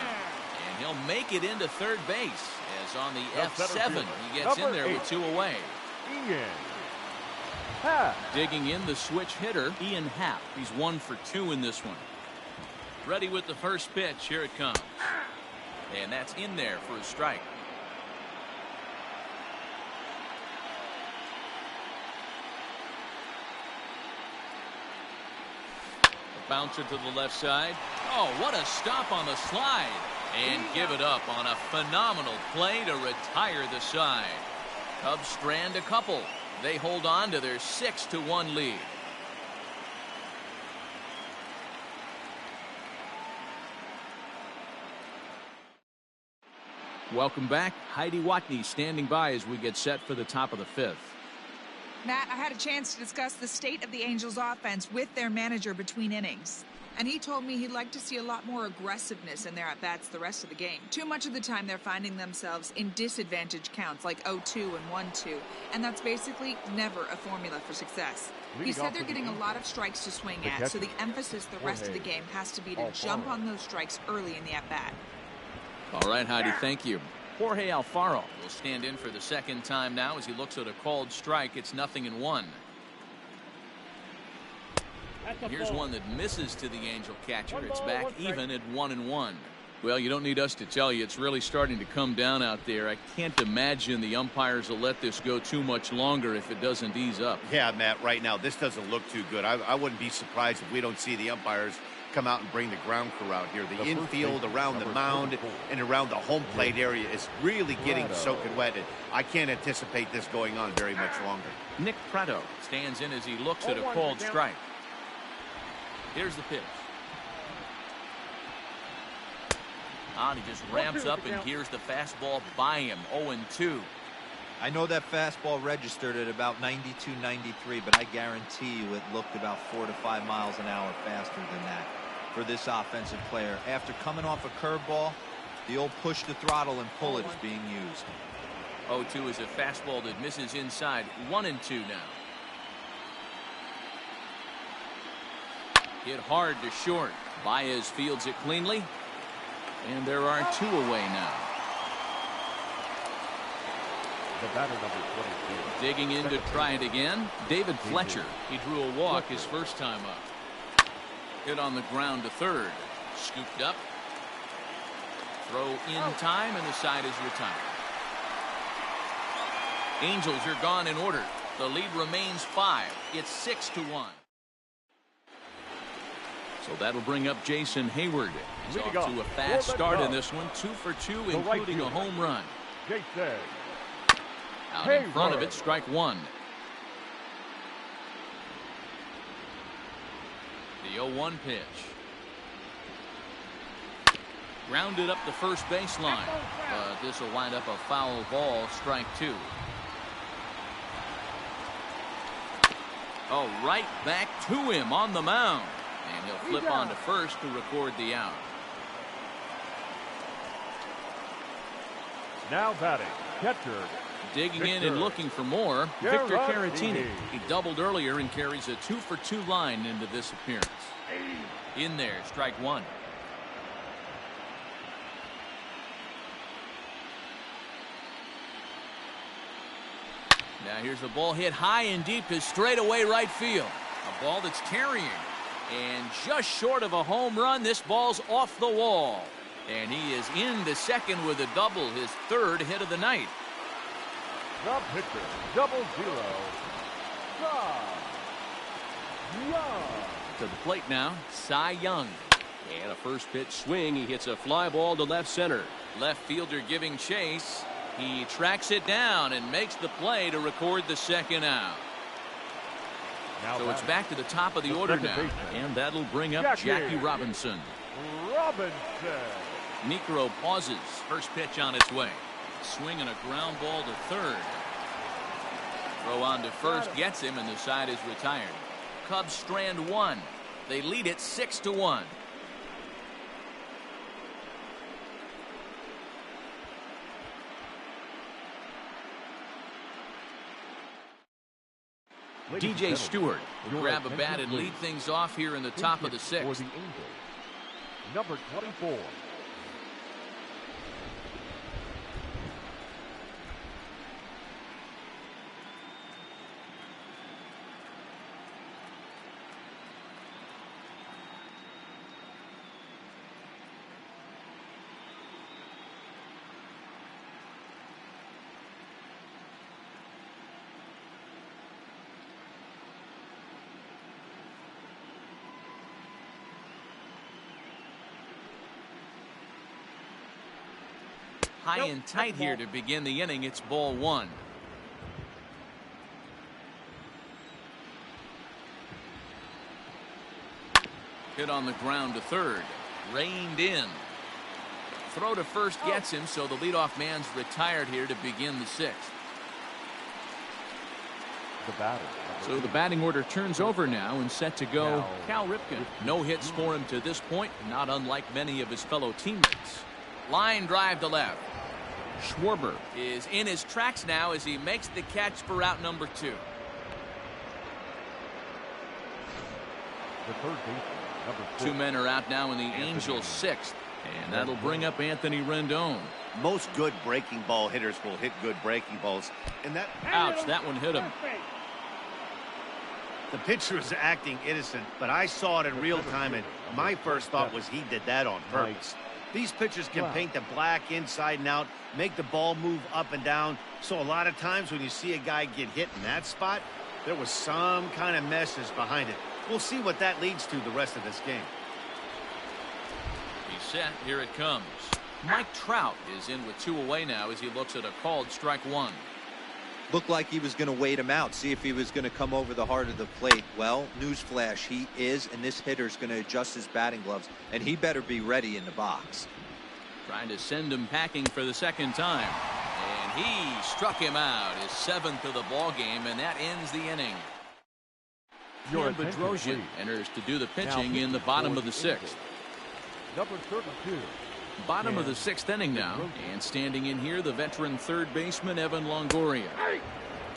[SPEAKER 1] And he'll make it into third base as on the F7 he gets in there with 2 away. Digging in the switch hitter, Ian Happ. He's 1 for 2 in this one. Ready with the first pitch. Here it comes. And that's in there for a strike. A bouncer to the left side. Oh, what a stop on the slide. And give it up on a phenomenal play to retire the side. Cubs strand a couple. They hold on to their 6-1 lead. Welcome back. Heidi Watney standing by as we get set for the top of the 5th.
[SPEAKER 5] Matt, I had a chance to discuss the state of the Angels offense with their manager between innings. And he told me he'd like to see a lot more aggressiveness in their at-bats the rest of the game. Too much of the time they're finding themselves in disadvantage counts like 0-2 and 1-2. And that's basically never a formula for success. He said they're getting a lot of strikes to swing at, so the emphasis the rest of the game has to be to jump on those strikes early in the at-bat.
[SPEAKER 1] All right, Heidi, thank you. Jorge Alfaro will stand in for the second time now as he looks at a called strike. It's 0-1. Here's one that misses to the Angel catcher. It's back even at 1-1. Well, you don't need us to tell you it's really starting to come down out there. I can't imagine the umpires will let this go too much longer if it doesn't ease up.
[SPEAKER 2] Yeah, Matt, right now this doesn't look too good. I wouldn't be surprised if we don't see the umpires come out and bring the ground crew out here. The infield around the mound and around the home plate area is really getting soaking wet. And I can't anticipate this going on very much longer.
[SPEAKER 1] Nick Pratto stands in as he looks at a called strike. Here's the pitch. And he just ramps up and here's the fastball by him. 0-2.
[SPEAKER 4] I know that fastball registered at about 92, 93, but I guarantee you it looked about 4 to 5 miles an hour faster than that for this offensive player. After coming off a curveball, the old push the throttle and pull it is being used.
[SPEAKER 1] 0-2 is a fastball that misses inside. 1-2 now. Hit hard to short. Baez fields it cleanly. And there are 2 away now.
[SPEAKER 3] The batter number 22.
[SPEAKER 1] Digging in to try it again, David Fletcher. He drew a walk his first time up. Hit on the ground to third. Scooped up. Throw in time, and the side is retired. Angels are gone in order. The lead remains 5. It's 6-1. So that'll bring up Jason Hayward. He's off to a fast start in this one. 2 for 2, including a home run. Out in front of it, strike 1. The 0-1 pitch. Grounded up the first baseline. But this will wind up a foul ball, strike 2. Oh, right back to him on the mound. And he'll flip on to first to record the out.
[SPEAKER 3] Now batting, catcher.
[SPEAKER 1] Digging in and looking for more, Victor Caratini. He doubled earlier and carries a 2 for 2 line into this appearance. In there, strike 1. Now here's the ball hit high and deep to straightaway right field. A ball that's carrying. And just short of a home run, this ball's off the wall. And he is into second with a double, his 3rd hit of the night.
[SPEAKER 3] The pitcher, 0-0. Cy Young.
[SPEAKER 1] To the plate now, Cy Young.
[SPEAKER 6] And a first pitch swing. He hits a fly ball to left center.
[SPEAKER 1] Left fielder giving chase. He tracks it down and makes the play to record the 2nd out. So it's back to the top of the order now, and that'll bring up Jackie Robinson. Niekro pauses. First pitch on its way. Swing and a ground ball to third. Throw on to first gets him, and the side is retired. Cubs strand one. They lead it 6-1. DJ Stewart will grab a bat and lead things off here in the top of the sixth.
[SPEAKER 3] Number 24.
[SPEAKER 1] High and tight here to begin the inning. It's ball one. Hit on the ground to third. Reined in. Throw to first gets him, so the leadoff man's retired here to begin the sixth. So the batting order turns over now and set to go Cal Ripken. No hits for him to this point, not unlike many of his fellow teammates. Line drive to left. Schwarber is in his tracks now as he makes the catch for out number 2.
[SPEAKER 3] The third baseman, number 4.
[SPEAKER 1] 2 men are out now in the Angels' sixth, and that'll bring up Anthony Rendon.
[SPEAKER 2] Most good breaking ball hitters will hit good breaking balls, and that.
[SPEAKER 1] Ouch! That one hit him.
[SPEAKER 2] The pitcher was acting innocent, but I saw it in real time, and my first thought was he did that on purpose. These pitchers can paint the black inside and out, make the ball move up and down. So a lot of times when you see a guy get hit in that spot, there was some kind of message behind it. We'll see what that leads to the rest of this game.
[SPEAKER 1] He's set. Here it comes. Mike Trout is in with 2 away now as he looks at a called strike 1.
[SPEAKER 4] Looked like he was going to wait him out, see if he was going to come over the heart of the plate. Well, newsflash, he is, and this hitter's going to adjust his batting gloves, and he better be ready in the box.
[SPEAKER 1] Trying to send him packing for the second time. And he struck him out, his 7th of the ball game, and that ends the inning. Cam Bedrosian enters to do the pitching in the bottom of the 6th.
[SPEAKER 3] Number 32.
[SPEAKER 1] Bottom of the 6th inning now, and standing in here, the veteran third baseman Evan Longoria.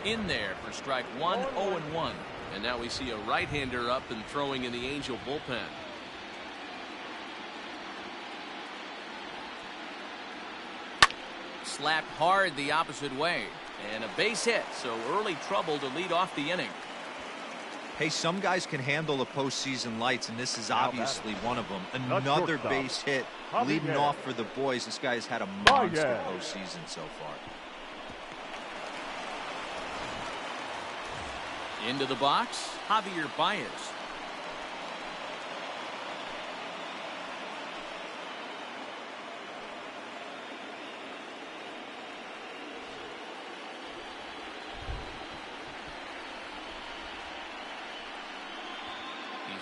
[SPEAKER 1] In there for strike 1, 0-1. And now we see a right-hander up and throwing in the Angel bullpen. Slapped hard the opposite way, and a base hit, so early trouble to lead off the inning.
[SPEAKER 4] Hey, some guys can handle the postseason lights, and this is obviously one of them. Another base hit leading off for the boys. This guy has had a monster postseason so far.
[SPEAKER 1] Into the box, Javier Baez.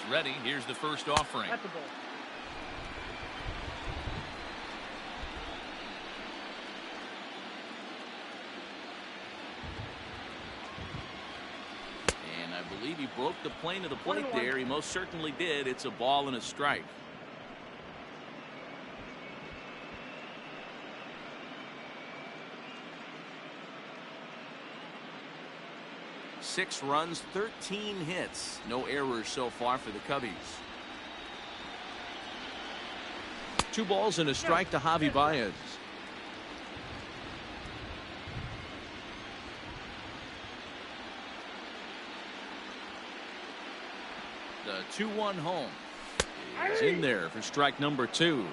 [SPEAKER 1] Ready. Here's the first offering. And I believe he broke the plane of the plate there. He most certainly did. It's a ball and a strike. Six runs, 13 hits. No errors so far for the Cubbies. 2 balls and a strike to Javi Baez. The 2-1 home is in there for strike number 2.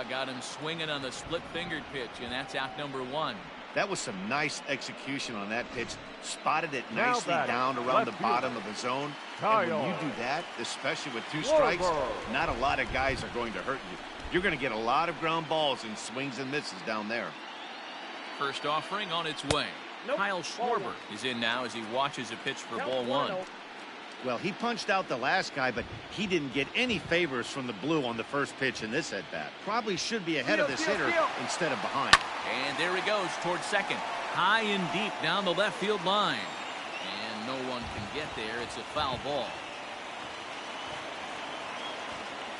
[SPEAKER 1] Got him swinging on the split-fingered pitch, and that's out number 1.
[SPEAKER 2] That was some nice execution on that pitch. Spotted it nicely down around the bottom of the zone. And when you do that, especially with 2 strikes, not a lot of guys are going to hurt you. You're going to get a lot of ground balls and swings and misses down there.
[SPEAKER 1] First offering on its way. Kyle Schwarber is in now as he watches a pitch for ball one.
[SPEAKER 2] Well, he punched out the last guy, but he didn't get any favors from the blue on the first pitch in this at-bat. Probably should be ahead of this hitter instead of behind.
[SPEAKER 1] And there he goes towards second. High and deep down the left field line. And no one can get there. It's a foul ball.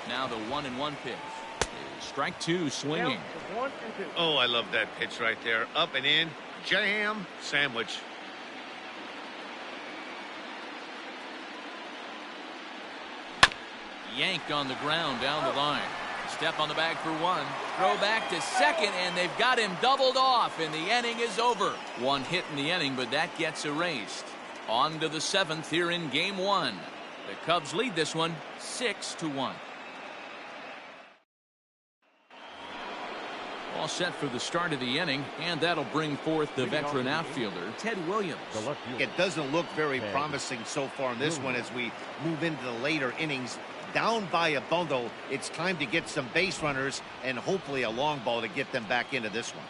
[SPEAKER 1] Now the 1-1 pitch. Strike two swinging.
[SPEAKER 2] Oh, I love that pitch right there. Up and in. Jam sandwich.
[SPEAKER 1] Yanked on the ground down the line. Step on the bag for one. Throw back to second, and they've got him doubled off, and the inning is over. One hit in the inning, but that gets erased. On to the seventh here in game one. The Cubs lead this one 6-1. All set for the start of the inning, and that'll bring forth the veteran outfielder, Ted Williams.
[SPEAKER 2] It doesn't look very promising so far in this one as we move into the later innings. Down by a bundle, it's time to get some base runners and hopefully a long ball to get them back into this one.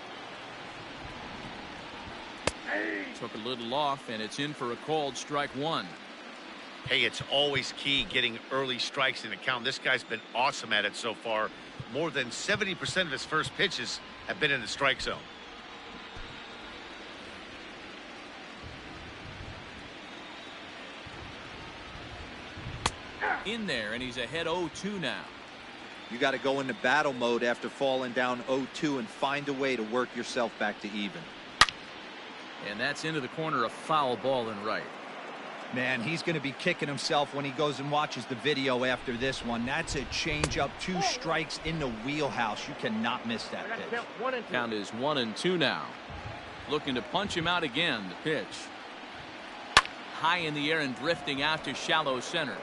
[SPEAKER 1] Took a little off, and it's in for a called strike one.
[SPEAKER 2] Hey, it's always key getting early strikes in the count. This guy's been awesome at it so far. More than 70% of his first pitches have been in the strike zone.
[SPEAKER 1] In there, and he's ahead 0-2 now.
[SPEAKER 4] You got to go into battle mode after falling down 0-2 and find a way to work yourself back to even.
[SPEAKER 1] And that's into the corner, a foul ball and right.
[SPEAKER 7] Man, he's going to be kicking himself when he goes and watches the video after this one. That's a changeup, 2 strikes in the wheelhouse. You cannot miss that pitch.
[SPEAKER 1] Count is 1-2 now. Looking to punch him out again. The pitch. High in the air and drifting out to shallow center.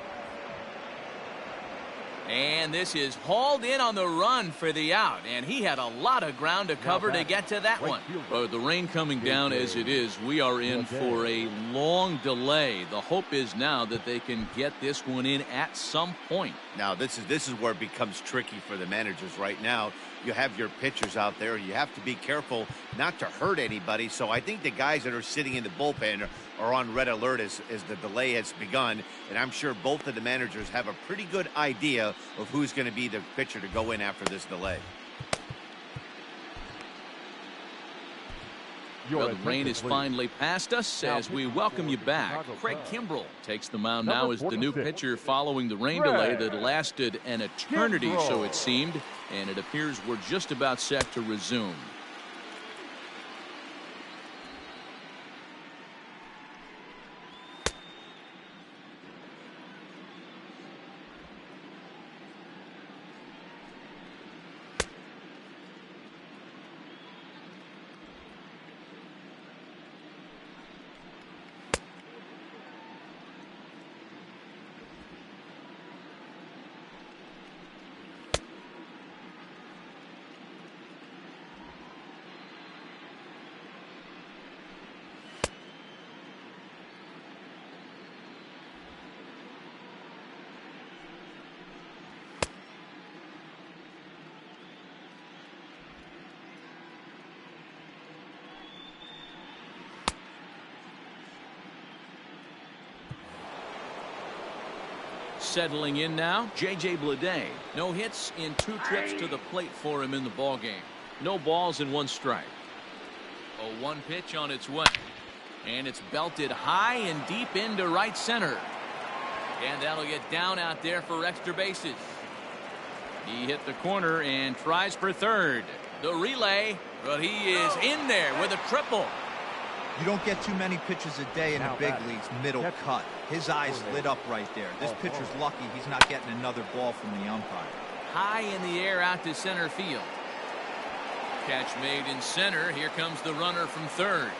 [SPEAKER 1] And this is hauled in on the run for the out. And he had a lot of ground to cover to get to that one. But the rain coming down as it is, we are in for a long delay. The hope is now that they can get this one in at some point.
[SPEAKER 2] Now, this is where it becomes tricky for the managers right now. You have your pitchers out there. You have to be careful not to hurt anybody. So I think the guys that are sitting in the bullpen are on red alert as the delay has begun. And I'm sure both of the managers have a pretty good idea of who's going to be the pitcher to go in after this delay.
[SPEAKER 1] Well, the rain is finally past us as we welcome you back. Craig Kimbrell takes the mound now as the new pitcher following the rain delay that lasted an eternity, so it seemed, and it appears we're just about set to resume. Settling in now, J.J. Bleday. No hits in 2 trips to the plate for him in the ballgame. No balls and 1 strike. A 1 pitch on its way. And it's belted high and deep into right center. And that'll get down out there for extra bases. He hit the corner and tries for third. The relay, but he is in there with a triple.
[SPEAKER 7] You don't get too many pitches a day in the big leagues middle cut. His eyes lit up right there. This pitcher's lucky he's not getting another ball from the umpire.
[SPEAKER 1] High in the air out to center field. Catch made in center. Here comes the runner from third.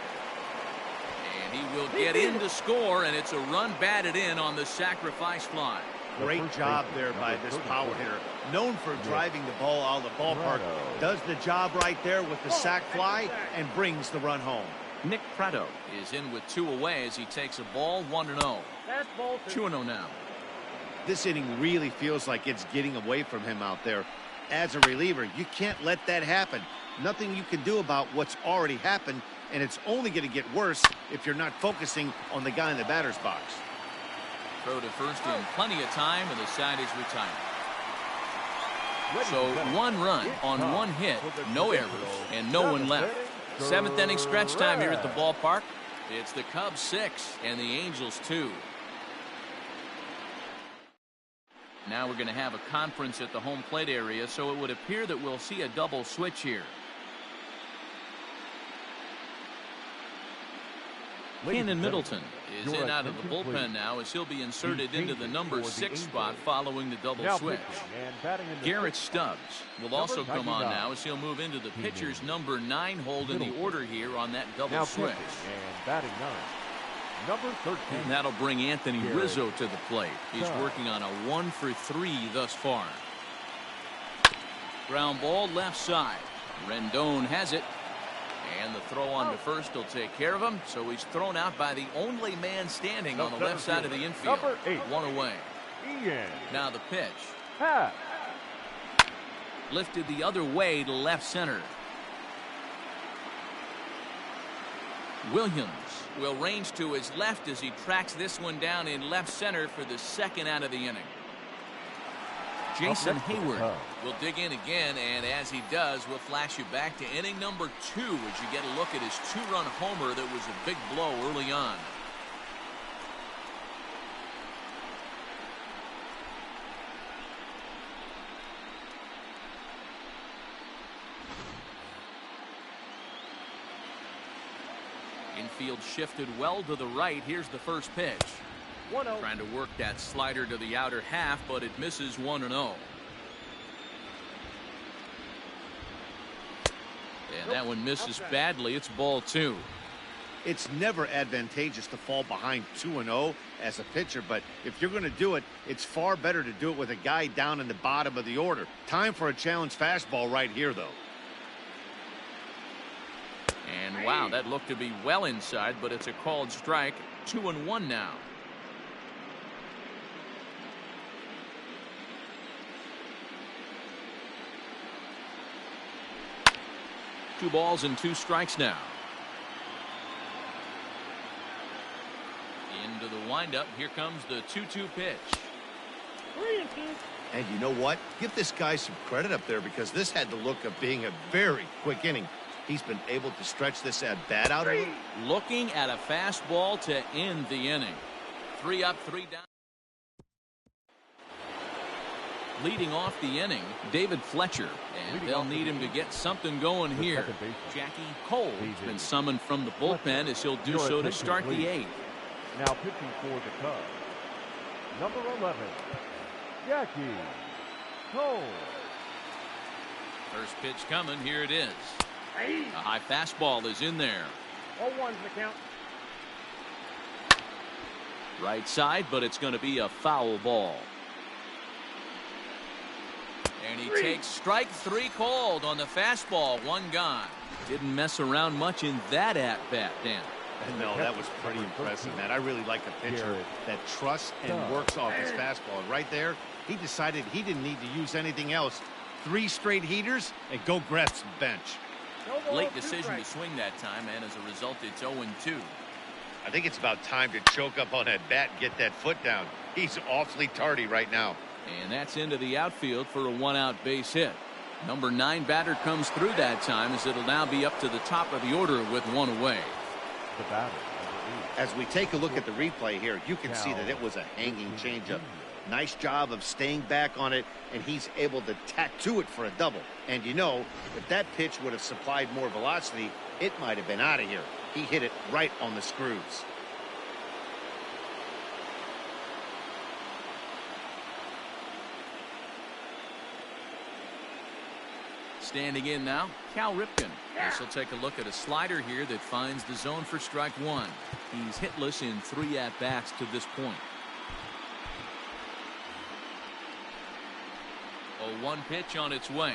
[SPEAKER 1] And he will get in to score, and it's a run batted in on the sacrifice fly.
[SPEAKER 2] Great job there by this power hitter. Known for driving the ball out of the ballpark. Does the job right there with the sac fly and brings the run home.
[SPEAKER 1] Nick Pratto is in with 2 away as he takes a ball 1-0. 2-0 now.
[SPEAKER 2] This inning really feels like it's getting away from him out there. As a reliever, you can't let that happen. Nothing you can do about what's already happened, and it's only going to get worse if you're not focusing on the guy in the batter's box.
[SPEAKER 1] Throw to first in plenty of time, and the side is retired. So 1 run on 1 hit, no errors, and no one left. 7th inning stretch time here at the ballpark. It's the Cubs 6 and the Angels 2. Now we're going to have a conference at the home plate area, so it would appear that we'll see a double switch here. Cannon Middleton is in out of the bullpen now as he'll be inserted into the number 6 spot following the double switch. Garrett Stubbs will also come on now as he'll move into the pitcher's number 9 hold in the order here on that double switch.
[SPEAKER 3] And batting 9. Number 13.
[SPEAKER 1] And that'll bring Anthony Rizzo to the plate. He's working on a 1 for 3 thus far. Ground ball left side. Rendon has it. And the throw on to first will take care of him. So he's thrown out by the only man standing on the left side of the infield. 1 away. Now the pitch. Lifted the other way to left center. Williams will range to his left as he tracks this one down in left center for the 2nd out of the inning. Jason Hayward will dig in again, and as he does, we'll flash you back to inning number 2 as you get a look at his 2-run homer that was a big blow early on. Infield shifted well to the right. Here's the first pitch. 1-0. Trying to work that slider to the outer half, but it misses 1-0. And that one misses badly. It's ball 2.
[SPEAKER 2] It's never advantageous to fall behind 2-0 as a pitcher, but if you're going to do it, it's far better to do it with a guy down in the bottom of the order. Time for a challenge fastball right here, though.
[SPEAKER 1] And wow, that looked to be well inside, but it's a called strike. 2-1 now. Two balls and 2 strikes now. Into the windup. Here comes the 2-2 pitch.
[SPEAKER 2] And you know what? Give this guy some credit up there because this had the look of being a very quick inning. He's been able to stretch this at bat out.
[SPEAKER 1] Looking at a fastball to end the inning. 3 up, 3 down. Leading off the inning, David Fletcher, and they'll need him to get something going here. Jackie Cole has been summoned from the bullpen as he'll do so to start the 8th.
[SPEAKER 3] Now pitching for the Cubs, number 11, Jackie Cole.
[SPEAKER 1] First pitch coming. Here it is. A high fastball is in there.
[SPEAKER 3] 0-1's the count.
[SPEAKER 1] Right side, but it's going to be a foul ball. And he takes strike 3 called on the fastball. 1 gone. Didn't mess around much in that at-bat, Dan.
[SPEAKER 2] No, that was pretty impressive, man. I really like a pitcher that trusts and works off his fastball. And right there, he decided he didn't need to use anything else. 3 straight heaters and go grab some bench.
[SPEAKER 1] Late decision to swing that time, and as a result, it's 0-2.
[SPEAKER 2] I think it's about time to choke up on that bat and get that foot down. He's awfully tardy right now.
[SPEAKER 1] And that's into the outfield for a 1-out base hit. Number 9 batter comes through that time as it'll now be up to the top of the order with 1 away.
[SPEAKER 3] The batter,
[SPEAKER 2] as we take a look at the replay here, you can see that it was a hanging changeup. Nice job of staying back on it, and he's able to tattoo it for a double. And you know, if that pitch would have supplied more velocity, it might have been out of here. He hit it right on the screws.
[SPEAKER 1] Standing in now, Cal Ripken. This will take a look at a slider here that finds the zone for strike 1. He's hitless in 3 at-bats to this point. 0-1 pitch on its way.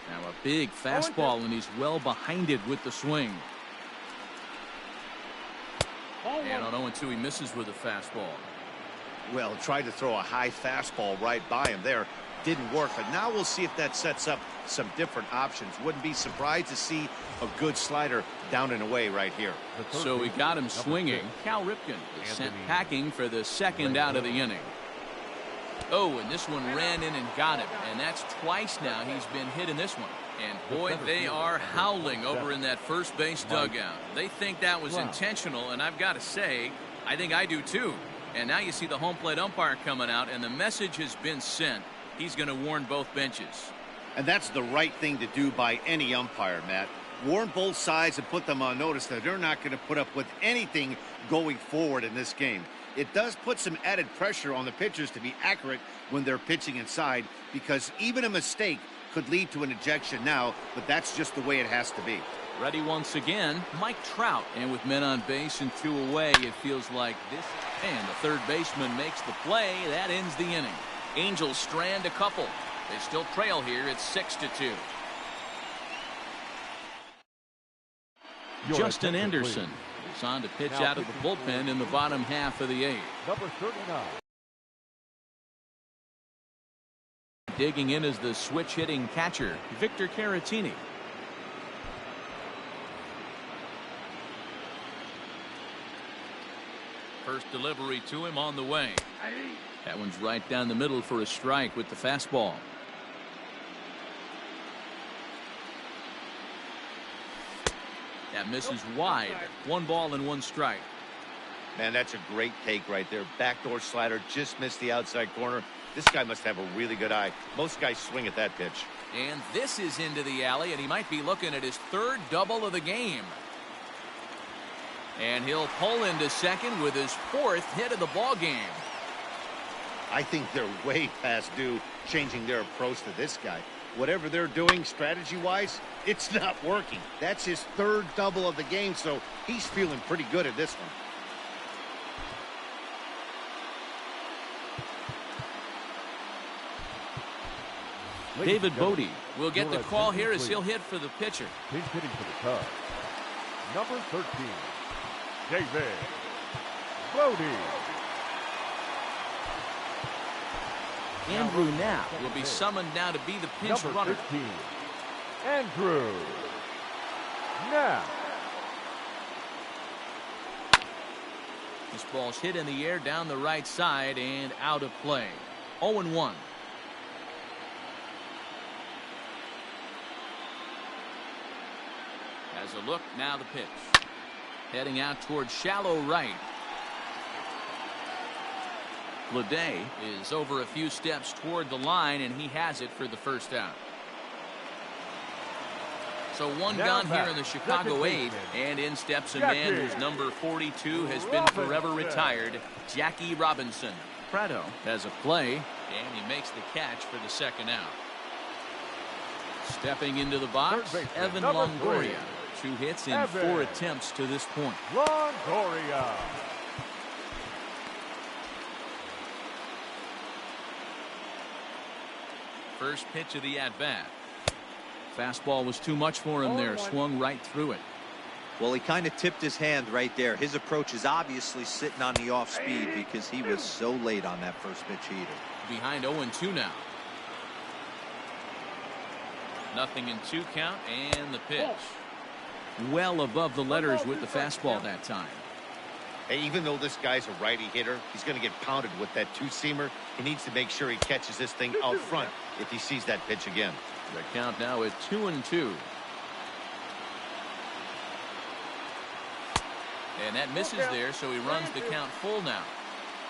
[SPEAKER 1] Now a big fastball, and he's well behind it with the swing. And on 0-2, he misses with a fastball.
[SPEAKER 2] Well, tried to throw a high fastball right by him there. didn't work. But now we'll see if that sets up some different options. Wouldn't be surprised to see a good slider down and away right here.
[SPEAKER 1] So we got him swinging. Cal Ripken is sent packing for the second out of the inning. Oh, and this one ran in and got him. And that's twice now he's been hit in this one. And boy, they are howling over in that first base dugout. They think that was intentional, and I've got to say, I think I do too. And now you see the home plate umpire coming out, and the message has been sent. He's going to warn both benches.
[SPEAKER 2] And that's the right thing to do by any umpire, Matt. Warn both sides and put them on notice that they're not going to put up with anything going forward in this game. It does put some added pressure on the pitchers to be accurate when they're pitching inside, because even a mistake could lead to an ejection now, but that's just the way it has to be.
[SPEAKER 1] Ready once again, Mike Trout. And with men on base and 2 away, it feels like this. And the third baseman makes the play. That ends the inning. Angels strand a couple. They still trail here. It's 6-2. Justin Anderson is on to pitch out of the bullpen in the bottom half of the 8th.
[SPEAKER 3] Number 39.
[SPEAKER 1] Digging in is the switch-hitting catcher, Victor Caratini. First delivery to him on the way. That one's right down the middle for a strike with the fastball. That misses wide. 1 ball and 1 strike.
[SPEAKER 2] Man, that's a great take right there. Backdoor slider just missed the outside corner. This guy must have a really good eye. Most guys swing at that pitch.
[SPEAKER 1] And this is into the alley, and he might be looking at his 3rd double of the game. And he'll pull into second with his 4th hit of the ball game.
[SPEAKER 2] I think they're way past due changing their approach to this guy. Whatever they're doing strategy-wise, it's not working. That's his 3rd double of the game, so he's feeling pretty good at this one.
[SPEAKER 1] David Bodie will get the call here as he'll hit for the pitcher.
[SPEAKER 3] He's hitting for the Cubs. Number 13, David Bodie.
[SPEAKER 1] Andrew Knapp will be summoned now to be the pinch
[SPEAKER 3] Number
[SPEAKER 1] runner.
[SPEAKER 3] 15, Andrew Knapp.
[SPEAKER 1] This ball's hit in the air down the right side and out of play. 0-1. As a look, now the pitch. Heading out towards shallow right. Leday is over a few steps toward the line, and he has it for the first out. So one gone here in the Chicago 8th, and in steps a man whose number 42 has been forever retired, Jackie Robinson. Prado has a play, and he makes the catch for the second out. Stepping into the box, Evan Longoria. 2 hits in 4 attempts to this point.
[SPEAKER 3] Longoria.
[SPEAKER 1] First pitch of the at-bat. Fastball was too much for him there. Swung right through it.
[SPEAKER 4] Well, he kind of tipped his hand right there. His approach is obviously sitting on the off speed because he was so late on that first pitch heater.
[SPEAKER 1] Behind 0-2 now. Nothing in 2 count, and the pitch. Well above the letters with the fastball that time.
[SPEAKER 2] Hey, even though this guy's a righty hitter, he's going to get pounded with that 2-seamer. He needs to make sure he catches this thing out front if he sees that pitch again.
[SPEAKER 1] The count now at 2-2. And that misses there, so he runs the count full now.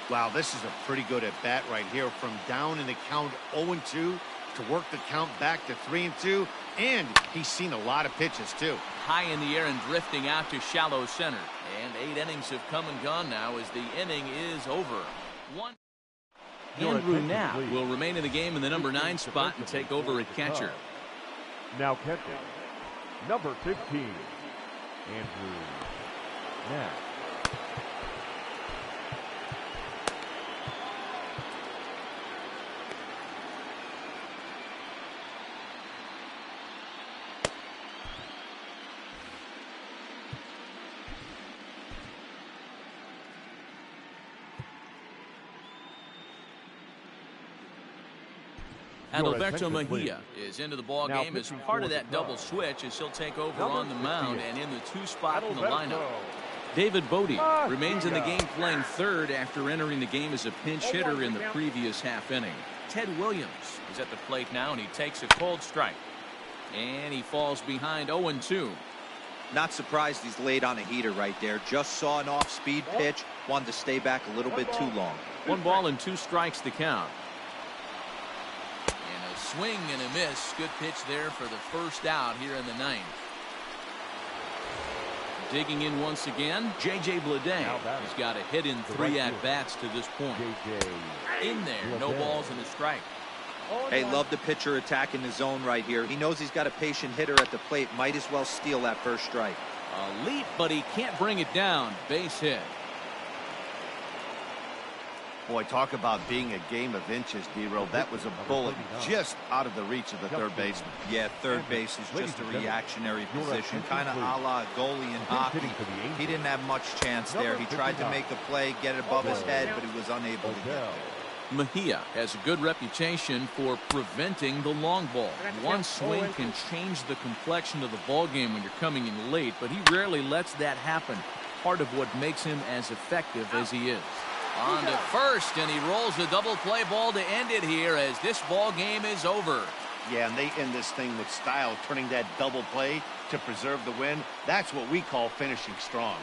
[SPEAKER 2] Wow, this is a pretty good at-bat right here. From down in the count 0-2 to work the count back to 3-2. And he's seen a lot of pitches, too.
[SPEAKER 1] High in the air and drifting out to shallow center. And 8 innings have come and gone now as the inning is over. Andrew Knapp will remain in the game in the number 9 spot and take over at catcher.
[SPEAKER 3] Now catching, number 15, Andrew Knapp.
[SPEAKER 1] And
[SPEAKER 3] Your
[SPEAKER 1] Alberto
[SPEAKER 3] attention,
[SPEAKER 1] Mejia is into the ball
[SPEAKER 3] Now
[SPEAKER 1] game as
[SPEAKER 3] pitching
[SPEAKER 1] part
[SPEAKER 3] for
[SPEAKER 1] of
[SPEAKER 3] the
[SPEAKER 1] that double
[SPEAKER 3] Cubs.
[SPEAKER 1] switch as he'll take over
[SPEAKER 3] Number
[SPEAKER 1] on the mound
[SPEAKER 3] 68.
[SPEAKER 1] and in the 2 spot in the
[SPEAKER 3] Alberto.
[SPEAKER 1] lineup. David Bodie
[SPEAKER 3] Mejia.
[SPEAKER 1] remains in the game playing third after entering the game as a pinch hitter in the previous half inning. Ted Williams is at the plate now, and he takes a cold strike. And he falls behind 0-2.
[SPEAKER 7] Not surprised he's laid on a heater right there. Just saw an off-speed pitch. Wanted to stay back a little bit too long.
[SPEAKER 1] 1 ball and 2 strikes the count. And a swing and a miss. Good pitch there for the first out here in the 9th. Digging in once again, J.J. Bleday. He's got a hit in 3 at-bats to this point. In there, no balls and a strike.
[SPEAKER 7] Hey, love the pitcher attacking the zone right here. He knows he's got a patient hitter at the plate. Might as well steal that first strike.
[SPEAKER 1] A leap, but he can't bring it down. Base hit.
[SPEAKER 2] Boy, talk about being a game of inches, D-Row. That was a bullet just out of the reach of the third baseman.
[SPEAKER 7] Yeah, third base is just a reactionary position, kind of a la goalie in hockey. He didn't have much chance there. He tried to make a play, get it above his head, but he was unable to get there.
[SPEAKER 1] Mejia has a good reputation for preventing the long ball. One swing can change the complexion of the ball game when you're coming in late, but he rarely lets that happen. Part of what makes him as effective as he is. On to first, and he rolls the double play ball to end it here as this ball game is over.
[SPEAKER 2] Yeah, and they end this thing with style, turning that double play to preserve the win. That's what we call finishing strong.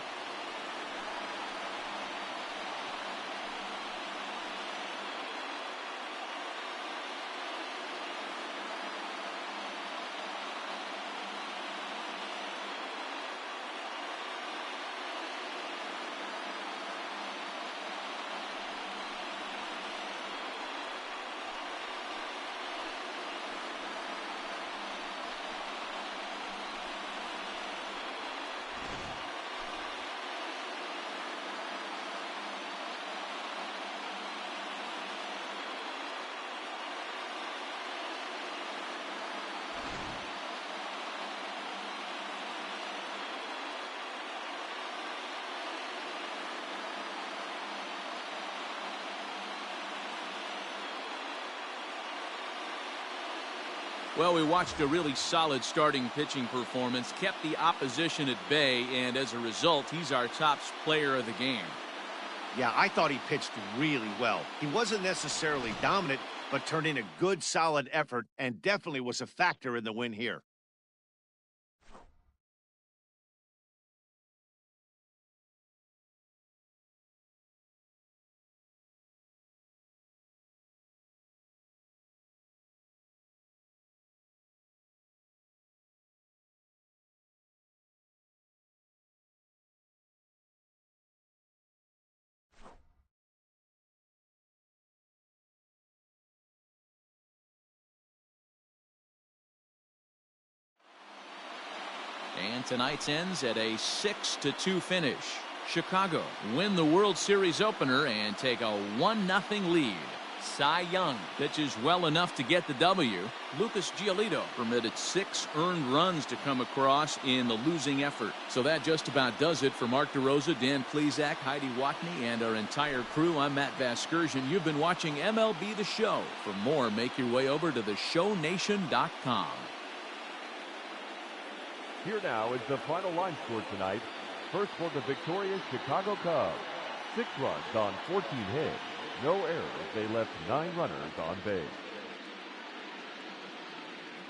[SPEAKER 1] Well, we watched a really solid starting pitching performance, kept the opposition at bay, and as a result, he's our top player of the game.
[SPEAKER 2] Yeah, I thought he pitched really well. He wasn't necessarily dominant, but turned in a good, solid effort and definitely was a factor in the win here.
[SPEAKER 1] And tonight's ends at a 6-2 finish. Chicago win the World Series opener and take a 1-0 lead. Cy Young pitches well enough to get the W. Lucas Giolito permitted 6 earned runs to come across in the losing effort. So that just about does it for Mark DeRosa, Dan Plesac, Heidi Watney, and our entire crew. I'm Matt Vasgersian. You've been watching MLB The Show. For more, make your way over to theshownation.com.
[SPEAKER 3] Here now is the final line score tonight. First for the victorious Chicago Cubs. 6 runs on 14 hits. No errors. They left 9 runners on base.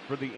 [SPEAKER 3] For the